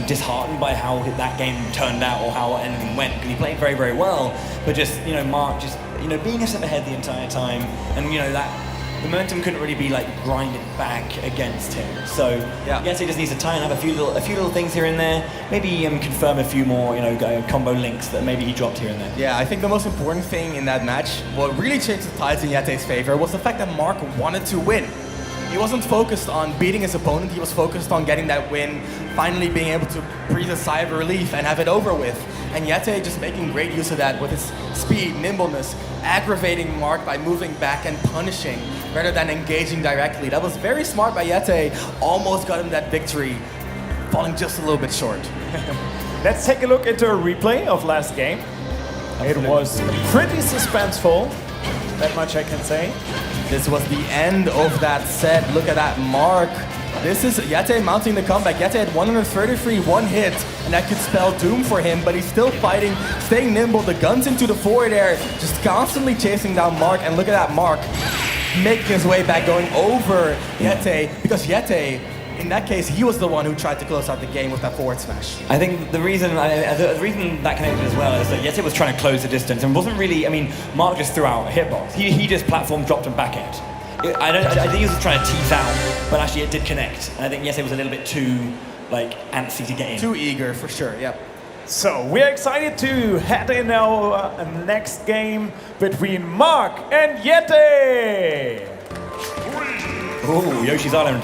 disheartened by how that game turned out or how anything went, because he played very, very well. But just Mark just being a step ahead the entire time, and that the momentum couldn't really be like grinded back against him. So Yeti just needs to tighten up a few little things here and there. Maybe confirm a few more combo links that maybe he dropped here and there. Yeah, I think the most important thing in that match, what really changed the tides in Yete's favor, was the fact that Mark wanted to win. He wasn't focused on beating his opponent, he was focused on getting that win, finally being able to breathe a sigh of relief and have it over with. And Yete just making great use of that with his speed, nimbleness, aggravating Mark by moving back and punishing rather than engaging directly. That was very smart by Yete, almost got him that victory, falling just a little bit short. Let's take a look into a replay of last game. It was pretty suspenseful, that much I can say. This was the end of that set. Look at that Mark. This is Yete mounting the comeback. Yete had 133, one hit, and that could spell doom for him, but he's still fighting, staying nimble, the guns into the forward air, just constantly chasing down Mark, and look at that Mark making his way back, going over Yete, because Yete, in that case, he was the one who tried to close out the game with that forward smash. I think the reason that connected as well is that Yete was trying to close the distance and wasn't really, Mark just threw out a hitbox. He just platform dropped and back it. I think he was trying to tease out, but actually it did connect. And I think Yete was a little bit too antsy to get in. Too eager, for sure, yep. So we're excited to head in our next game between Mark and Yete. Oh, Yoshi's Island.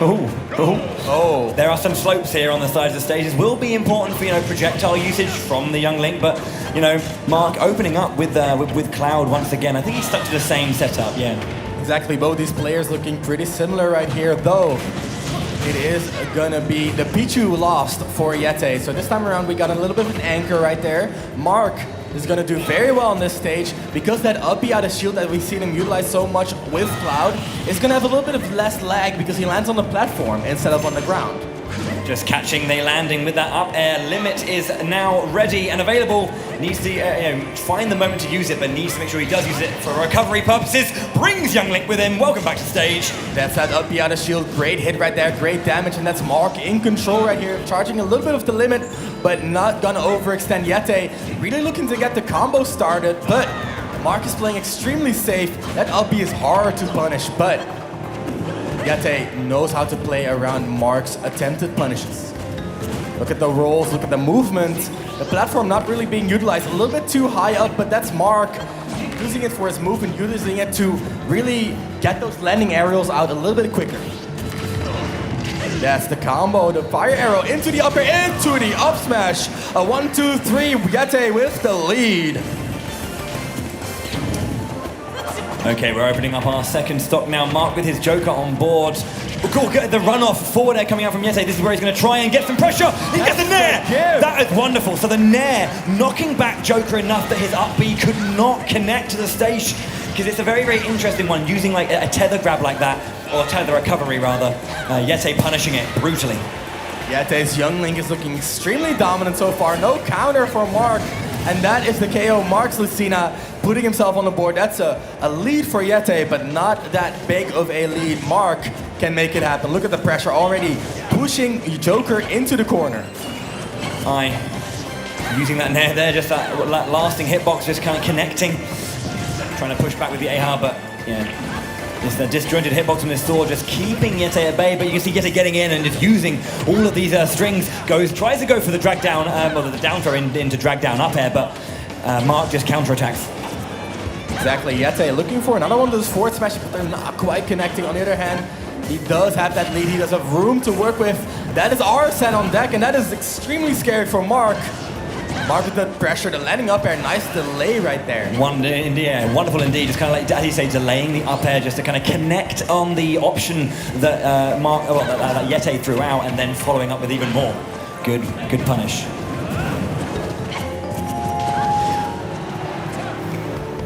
Oh. There are some slopes here on the sides of the stages. Will be important for projectile usage from the young Link, but Mark opening up with Cloud once again. I think he's stuck to the same setup. Yeah. Exactly. Both these players looking pretty similar right here, though. It is gonna be the Pichu lost for Yete. So this time around we got a little bit of an anchor right there. Mark is gonna do very well on this stage because that up B out of shield that we've seen him utilize so much with Cloud is gonna have a little bit of less lag because he lands on the platform instead of on the ground. Just catching the landing with that up air. Limit is now ready and available. Needs to find the moment to use it, but needs to make sure he does use it for recovery purposes. Brings young Link with him. Welcome back to stage. That's that up B out of shield. Great hit right there, great damage, and that's Mark in control right here, charging a little bit of the limit, but not gonna overextend Yete. Really looking to get the combo started, but Mark is playing extremely safe. That up B is hard to punish, but Yete knows how to play around Mark's attempted punishes. Look at the rolls, look at the movement. The platform not really being utilized, a little bit too high up, but that's Mark using it for his movement, using it to really get those landing aerials out a little bit quicker. That's the combo, the fire arrow into the upper, into the up smash. A 1-2-3, Yete with the lead. Okay, we're opening up our second stock now. Mark with his Joker on board. Cool, get the runoff forward air coming out from Yete. This is where he's going to try and get some pressure. He gets the Nair! That is wonderful. So the Nair knocking back Joker enough that his up B could not connect to the stage, because it's a very, very interesting one, using like a tether grab like that, or tether recovery rather. Yete punishing it brutally. Yete's young Link is looking extremely dominant so far. No counter for Mark. And that is the KO. Mark's Lucina putting himself on the board. That's a lead for Yete, but not that big of a lead. Mark can make it happen. Look at the pressure already pushing Joker into the corner. Using that Nair there, just that lasting hitbox, just kind of connecting. Trying to push back with the AR, but yeah. It's the disjointed hitbox from this sword, just keeping Yete at bay, but you can see Yete getting in and just using all of these strings. Tries to go for the drag down, the down throw into drag down up air, but Mark just counterattacks. Exactly, Yete looking for another one of those forward smashes, but they're not quite connecting. On the other hand, he does have that lead, he does have room to work with. That is Arsene on deck, and that is extremely scary for Mark. Mark with the pressure, the landing up air, nice delay right there. Wonderful indeed. Just kind of like, as you say, delaying the up air just to kind of connect on the option that that Yete threw out, and then following up with even more. Good punish.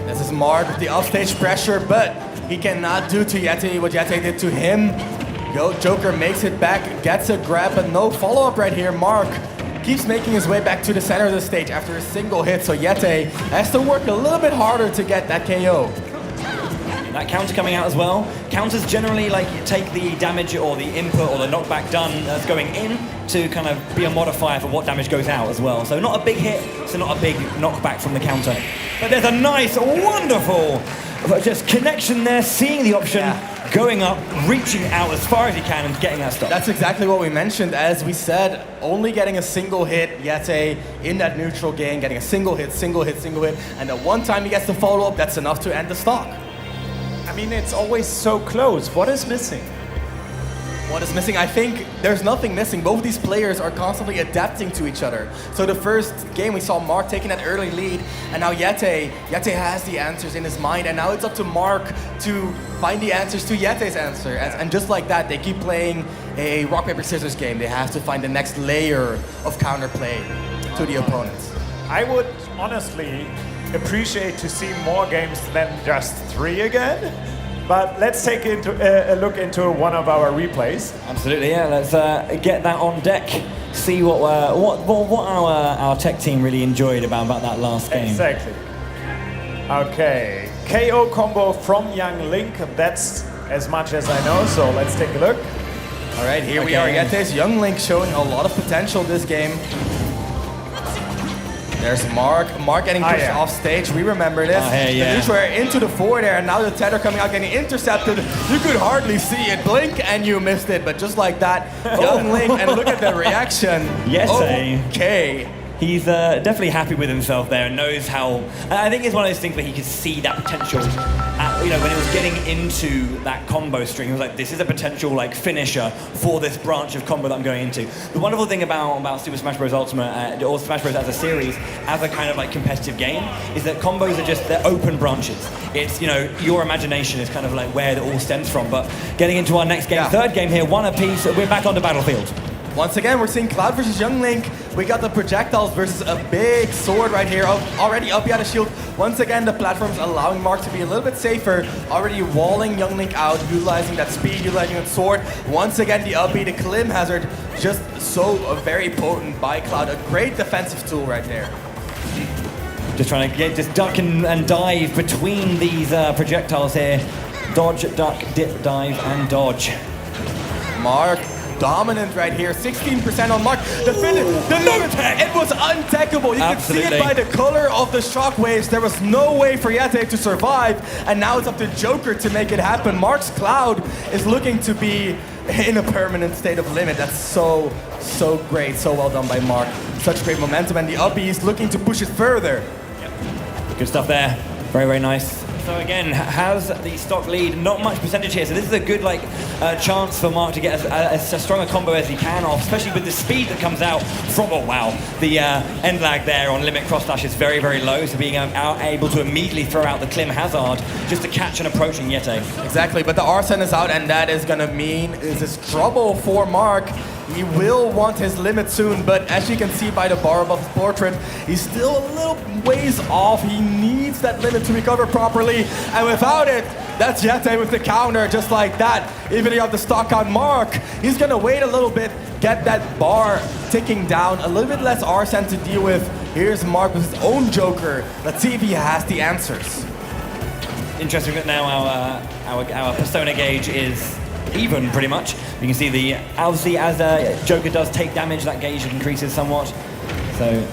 This is Mark with the offstage pressure, but He cannot do to Yeti what Yeti did to him. Joker makes it back, gets a grab, but no follow-up right here. Mark keeps making his way back to the center of the stage after a single hit, so Yeti has to work a little bit harder to get that KO. That counter coming out as well. Counters generally like take the damage or the input or the knockback done that's going in to kind of be a modifier for what damage goes out as well. So not a big hit, so not a big knockback from the counter. But there's a nice, wonderful just connection there, seeing the option, going up, reaching out as far as he can and getting that stop. That's exactly what we mentioned. As we said, only getting a single hit, Yeti in that neutral game, getting a single hit, and the one time he gets the follow-up, that's enough to end the stock. I mean, it's always so close. What is missing? What is missing? I think there's nothing missing. Both of these players are constantly adapting to each other. So the first game we saw Mark taking that early lead, and now Yeti has the answers in his mind, and now it's up to Mark to find the answers to Yeti's answer. And just like that, they keep playing a rock, paper, scissors game. They have to find the next layer of counterplay to the opponents. I would honestly appreciate to see more games than just 3 again. But let's take a look into one of our replays. Absolutely, yeah. Let's get that on deck. See what our tech team really enjoyed about that last game. Exactly. Okay, KO combo from Young Link. That's as much as I know. So let's take a look. All right, here we are. Yeti's Young Link showing a lot of potential this game. There's Mark getting pushed off stage. We remember this. The neutral air into the forward air, and now the tether coming out getting intercepted. You could hardly see it. Blink and you missed it, but just like that, Young Link, and look at the reaction. Yes, okay. He's definitely happy with himself there and knows how... I think it's one of those things where he could see that potential. When it was getting into that combo string, he was like, this is a potential finisher for this branch of combo that I'm going into. The wonderful thing about Super Smash Bros. Ultimate, or Smash Bros. As a series, as a kind of competitive game, is that combos are just, they're open branches. It's, your imagination is kind of where it all stems from. But getting into our next game, third game here, one apiece, we're back on the battlefield. Once again, we're seeing Cloud versus Young Link. We got the projectiles versus a big sword right here, already up behind the shield. Once again, the platform's allowing Mark to be a little bit safer, already walling Young Link out, utilizing that speed, utilizing that sword. Once again, the up B, the Klim hazard, just so very potent by Cloud. A great defensive tool right there. Just trying to just duck and dive between these projectiles here. Dodge, duck, dip, dive, and dodge. Mark dominant right here, 16% on Mark. The limit, it was untackable. You could see it by the color of the shockwaves. There was no way for Yeti to survive, and now it's up to Joker to make it happen. Mark's Cloud is looking to be in a permanent state of limit. That's so great, so well done by Mark. Such great momentum, and the up B is looking to push it further. Good stuff there. Very, very nice. So again, has the stock lead, not much percentage here, so this is a good chance for Mark to get as strong a combo as he can off, especially with the speed that comes out from, the end lag there on limit cross dash is very, very low, so being able to immediately throw out the Klim hazard just to catch an approaching Yeti. Exactly, but the Arsene is out, and that is going to mean is trouble for Mark. He will want his limit soon, but as you can see by the bar above his portrait, he's still a little ways off. He needs that limit to recover properly, and without it, that's Yeti with the counter, just like that. Even if you have the stock on Mark, he's gonna wait a little bit, get that bar ticking down, a little bit less Arsene to deal with. Here's Mark with his own Joker. Let's see if he has the answers. Interesting that now our persona gauge is even, pretty much. You can see obviously as Joker does take damage, that gauge increases somewhat. So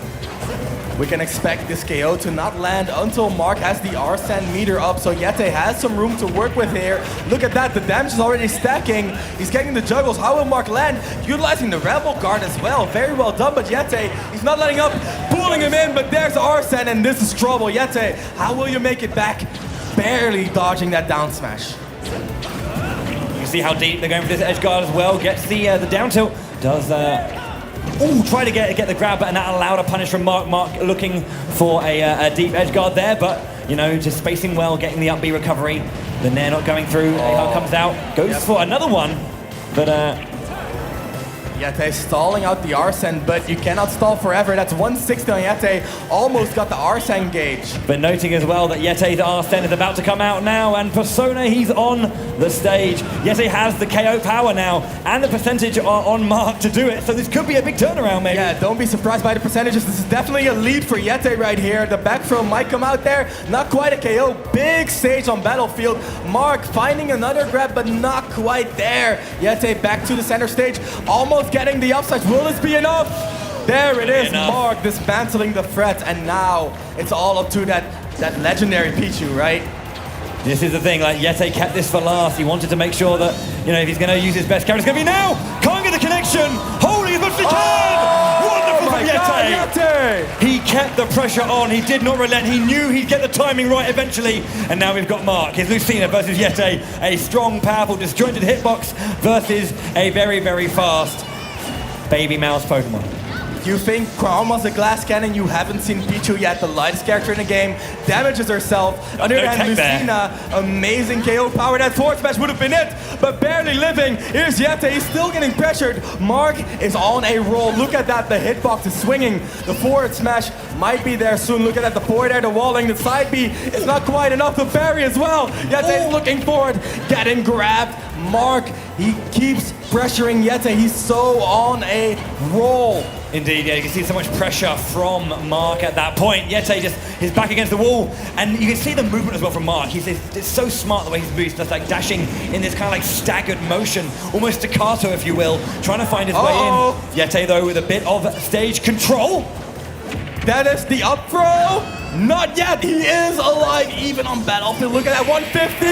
we can expect this KO to not land until Mark has the Arsene meter up, so Yeti has some room to work with here. Look at that, the damage is already stacking. He's getting the juggles. How will Mark land? Utilizing the Rebel Guard as well. Very well done, but Yeti, he's not letting up, pulling him in, but there's Arsene, and this is trouble. Yeti, how will you make it back? Barely dodging that down smash. You see how deep they're going for this edge guard as well. Gets the down tilt. Does try to get the grab, and that allowed a punish from Mark. Mark looking for a deep edge guard there, but just spacing well, getting the up B recovery. The Nair not going through. Ahar comes out, goes for another one, but Yete stalling out the Arsene, but you cannot stall forever. That's 160 on Yete. Almost got the Arsene gauge. But noting as well that Yete's Arsene is about to come out now, and Persona, he's on the stage. Yete has the KO power now, and the percentage are on Mark to do it, so this could be a big turnaround maybe. Yeah, don't be surprised by the percentages. This is definitely a lead for Yete right here. The back throw might come out there. Not quite a KO. Big stage on Battlefield. Mark finding another grab, but not quite there. Yete back to the center stage, almost getting the upside. Will this be enough? There it is, Mark dismantling the threat, and now it's all up to that legendary Pichu, right? This is the thing, like Yete kept this for last. He wanted to make sure that, you know, if he's going to use his best character, it's going to be now! Can't get the connection! Holding as much as he can! Wonderful from Yete! He kept the pressure on, he did not relent, he knew he'd get the timing right eventually, and now we've got Mark. It's Lucina versus Yete, a strong, powerful, disjointed hitbox versus a very, very fast baby mouse Pokemon. You think almost a glass cannon, you haven't seen Pichu yet, the lightest character in the game, damages herself. On the other hand, Lucina, amazing KO power. That forward smash would have been it, but barely living. Here's Yete, he's still getting pressured. Mark is on a roll. Look at that, the hitbox is swinging. The forward smash might be there soon. Look at that, the forward air, the walling, the side B. It's not quite enough to parry as well. Yete is looking forward, getting grabbed. Mark, he keeps pressuring Yete. He's so on a roll. Indeed, yeah, you can see so much pressure from Mark at that point. Yete just his back against the wall, and you can see the movement as well from Mark. It's so smart the way he's moved, just like dashing in this kind of like staggered motion, almost staccato, if you will, trying to find his way in. Yete, though, with a bit of stage control. That is the up throw. Not yet. He is alive, even on Battlefield. Look at that 150.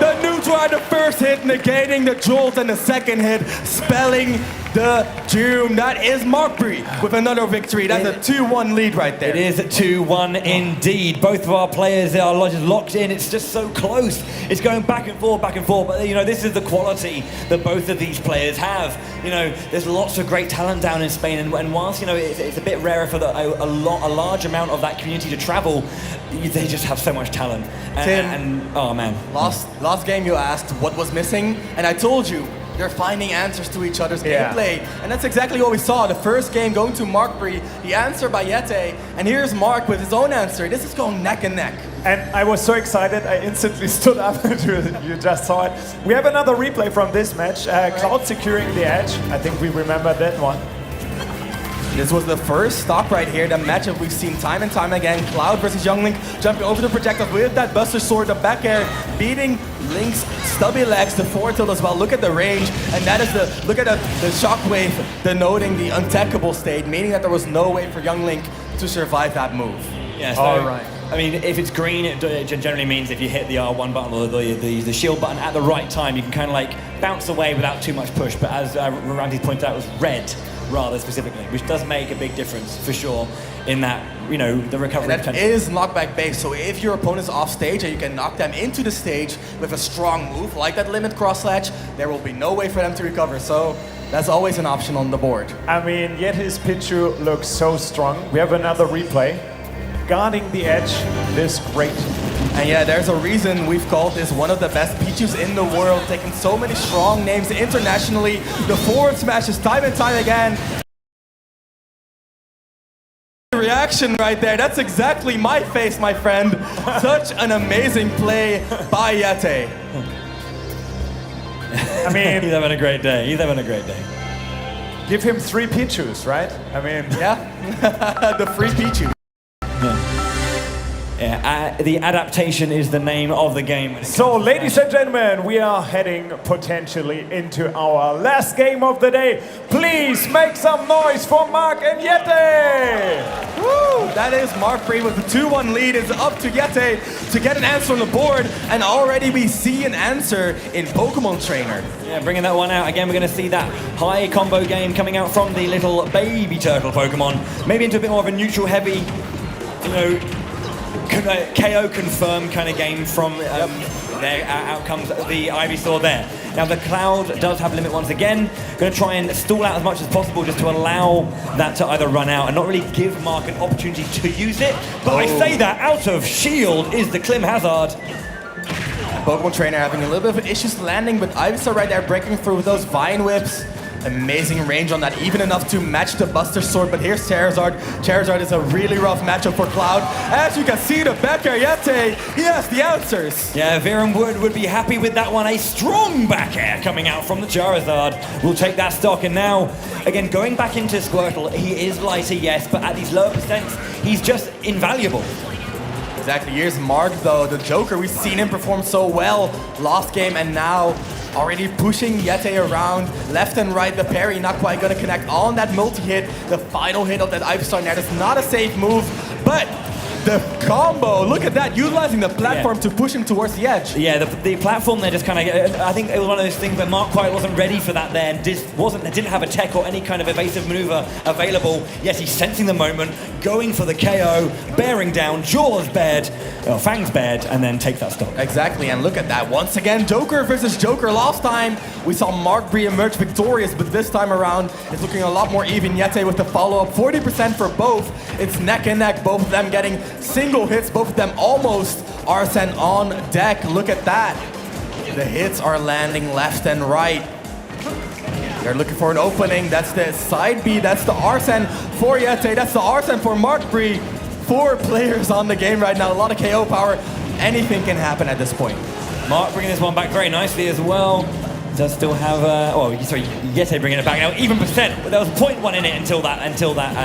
The neutral at the first hit, negating the jolt, and the second hit, spelling the doom. That is Markbury with another victory. That's a 2-1 lead right there. It is a 2-1 indeed. Both of our players are just locked in. It's just so close. It's going back and forth, But, you know, this is the quality that both of these players have. You know, there's lots of great talent down in Spain, and whilst, you know, it's a bit rarer for a large amount of that community to travel, they just have so much talent. And oh man. Last game you asked what was missing, and I told you, they're finding answers to each other's gameplay. And that's exactly what we saw. The first game going to Markbury, the answer by Yete, and here's Mark with his own answer. This is going neck and neck. And I was so excited, I instantly stood up. You just saw it. We have another replay from this match. Cloud securing the edge. I think we remember that one. This was the first stock right here, the matchup we've seen time and time again. Cloud versus Young Link, jumping over the projectile with that Buster Sword, the back air, beating Link's stubby legs, the forward tilt as well. Look at the range, and that is look at the shockwave denoting the untechable state, meaning that there was no way for Young Link to survive that move. Yeah, so, all right. I mean, if it's green, it generally means if you hit the R1 button or the shield button at the right time, you can kind of like bounce away without too much push. But as Randy pointed out, it was red rather specifically, which does make a big difference for sure in that, you know, the recovery potential. That is knockback based, so if your opponent's off stage and you can knock them into the stage with a strong move like that limit cross ledge, there will be no way for them to recover. So that's always an option on the board. I mean, yet his Pichu looks so strong. We have another replay. Guarding the edge is great. And yeah, there's a reason we've called this one of the best Pichus in the world, taking so many strong names internationally. The forward smashes time and time again. Reaction right there, that's exactly my face, my friend. Such an amazing play by Yete. I mean, he's having a great day. He's having a great day. Give him 3 Pichus, right? I mean, yeah, the free Pichu. Yeah, the adaptation is the name of the game. So, ladies and gentlemen, we are heading potentially into our last game of the day. Please make some noise for Mark and Yete! Woo! That is Markbury with the 2-1 lead. It's up to Yete to get an answer on the board, and already we see an answer in Pokemon Trainer. Yeah, bringing that one out. Again, we're going to see that high combo game coming out from the little baby turtle Pokemon. Maybe into a bit more of a neutral heavy, you know, KO confirm kind of game from there. Out comes the Ivysaur there. Now the Cloud does have limit once again. Going to try and stall out as much as possible just to allow that to either run out and not really give Mark an opportunity to use it. But I say that out of shield is the Klim Hazard. Pokemon Trainer having a little bit of issues landing, but Ivysaur right there breaking through with those Vine Whips. amazing range on that, even enough to match the Buster Sword. But here's Charizard. Charizard is a really rough matchup for Cloud. As you can see, the back air Yeti, he has the answers. Yeah, Viren would be happy with that one. A strong back air coming out from the Charizard. We'll take that stock. And now, again, going back into Squirtle, he is lighter, yes, but at these lower percents, he's just invaluable. Exactly. Here's Mark, though, the Joker. We've seen him perform so well last game, and now already pushing Yeti around left and right. The parry not quite going to connect on that multi-hit. The final hit of that Ivysaur net is not a safe move, but the combo, look at that, utilizing the platform to push him towards the edge. Yeah, the platform there just kind of, I think it was one of those things where Mark quite wasn't ready for that there, and didn't have a tech or any kind of evasive maneuver available. Yes, he's sensing the moment, going for the KO, bearing down, jaws bared, fangs bared, and then take that stock. Exactly, and look at that. Once again, Joker versus Joker. Last time, we saw Mark Bree emerge victorious, but this time around, it's looking a lot more even. Yeti with the follow-up, 40% for both. It's neck and neck, both of them getting single hits, both of them almost Arsene on deck. Look at that. The hits are landing left and right. They're looking for an opening. That's the side B. That's the Arsene for Yeti. That's the Arsene for Mark Bree. 4 players on the game right now. A lot of KO power. Anything can happen at this point. Mark bringing this one back very nicely as well. Does still have Yeti bringing it back now, even percent. But there was 0.1 in it until that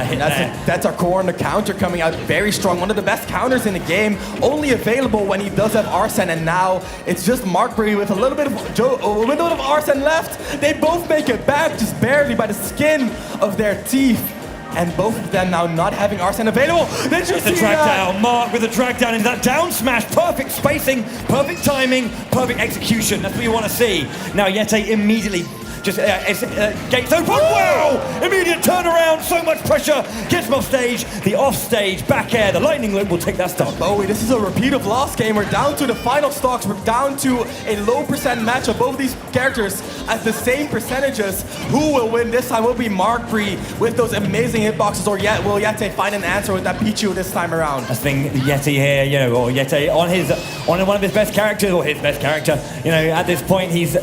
hit there. That's our core on the counter coming out very strong. One of the best counters in the game, only available when he does have Arsene, and now it's just Mark Bree with a little bit of Arsene left. They both make it back, just barely by the skin of their teeth. And both of them now not having Arsene available. Did you see drag that? down, Mark with a drag down into that down smash. Perfect spacing, perfect timing, perfect execution. That's what you want to see. Now Yeti immediately just gates open. Wow! Immediate turnaround, so much pressure. Gets him off stage, the off stage, back air, the lightning loop will take that stock. Bowie, this is a repeat of last game. We're down to the final stocks. We're down to a low percent match of both these characters at the same percentages. Who will win this time will be Mark Bree with those amazing hitboxes, or will Yeti find an answer with that Pichu this time around? I think Yeti here, or Yeti on one of his best characters, or his best character, at this point he's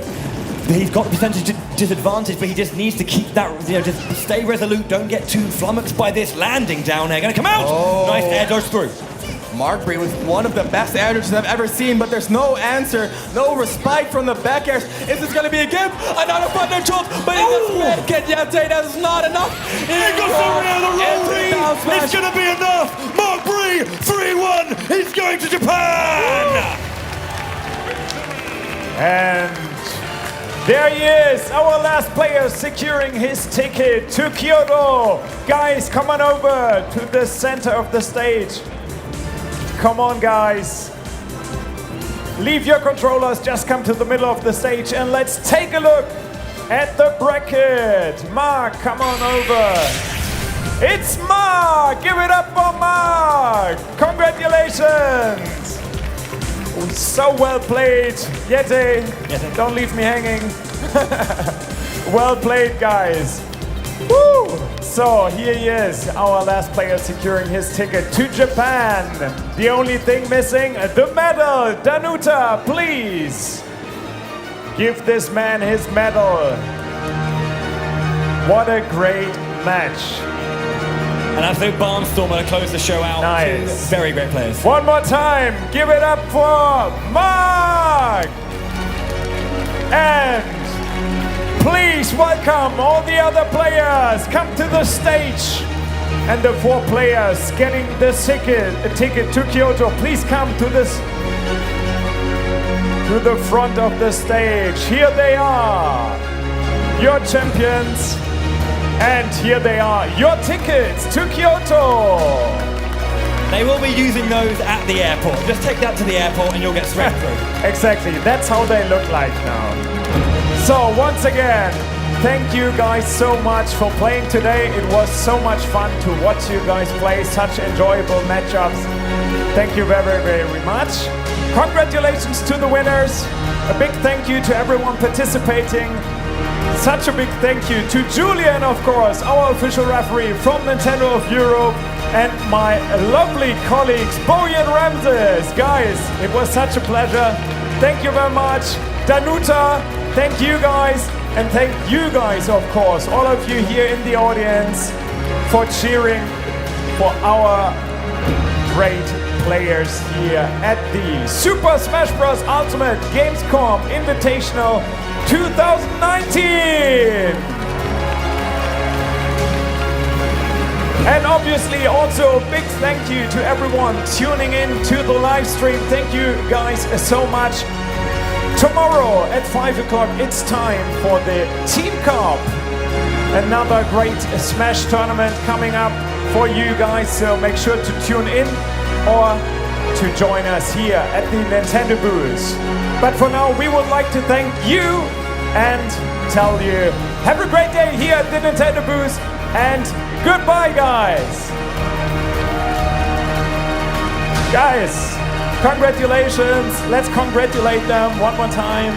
got the percentage disadvantage, but he just needs to keep that, just stay resolute, don't get too flummoxed by this landing down there. Gonna come out! Oh. Nice air dodge through. Mark Bree with one of the best air dodges I've ever seen, but there's no answer, no respite from the back airs. Is this gonna be a give? Another button shot, but he doesn't get Yeti. That's not enough. He goes around the rolling. It's gonna be enough. Mark Bree, 3-1. He's going to Japan. And there he is, our last player securing his ticket to Kyoto. Guys, come on over to the center of the stage. Come on, guys. Leave your controllers, just come to the middle of the stage and let's take a look at the bracket. Mark, come on over. It's Mark! Give it up for Mark! Congratulations! So well played, Yeti. Don't leave me hanging. Well played, guys. Woo! So here he is, our last player securing his ticket to Japan. The only thing missing, the medal. Danuta, please give this man his medal. What a great match. An absolute barnstormer to close the show out. Nice. Two very great players. One more time, give it up for Mark! And please welcome all the other players. Come to the stage. And the 4 players getting the ticket to Kyoto, please come to the front of the stage. Here they are, your champions. And here they are, your tickets to Kyoto. They will be using those at the airport. Just take that to the airport and you'll get straight through. Exactly, that's how they look like now. So once again, thank you guys so much for playing today. It was so much fun to watch you guys play, such enjoyable matchups. Thank you very, very much. Congratulations to the winners. A big thank you to everyone participating. Such a big thank you to Julian, of course, our official referee from Nintendo of Europe, and my lovely colleagues, Bowie and Ramses. Guys, it was such a pleasure. Thank you very much. Danuta, thank you guys. And thank you guys, of course, all of you here in the audience, for cheering for our great players here at the Super Smash Bros. Ultimate Gamescom Invitational 2019! And obviously also a big thank you to everyone tuning in to the live stream. Thank you guys so much. Tomorrow at 5 o'clock it's time for the Team Cup. Another great Smash tournament coming up for you guys, so make sure to tune in or to join us here at the Nintendo booth. But for now we would like to thank you and tell you have a great day here at the Nintendo booth, and goodbye, guys! Guys, congratulations! Let's congratulate them one more time.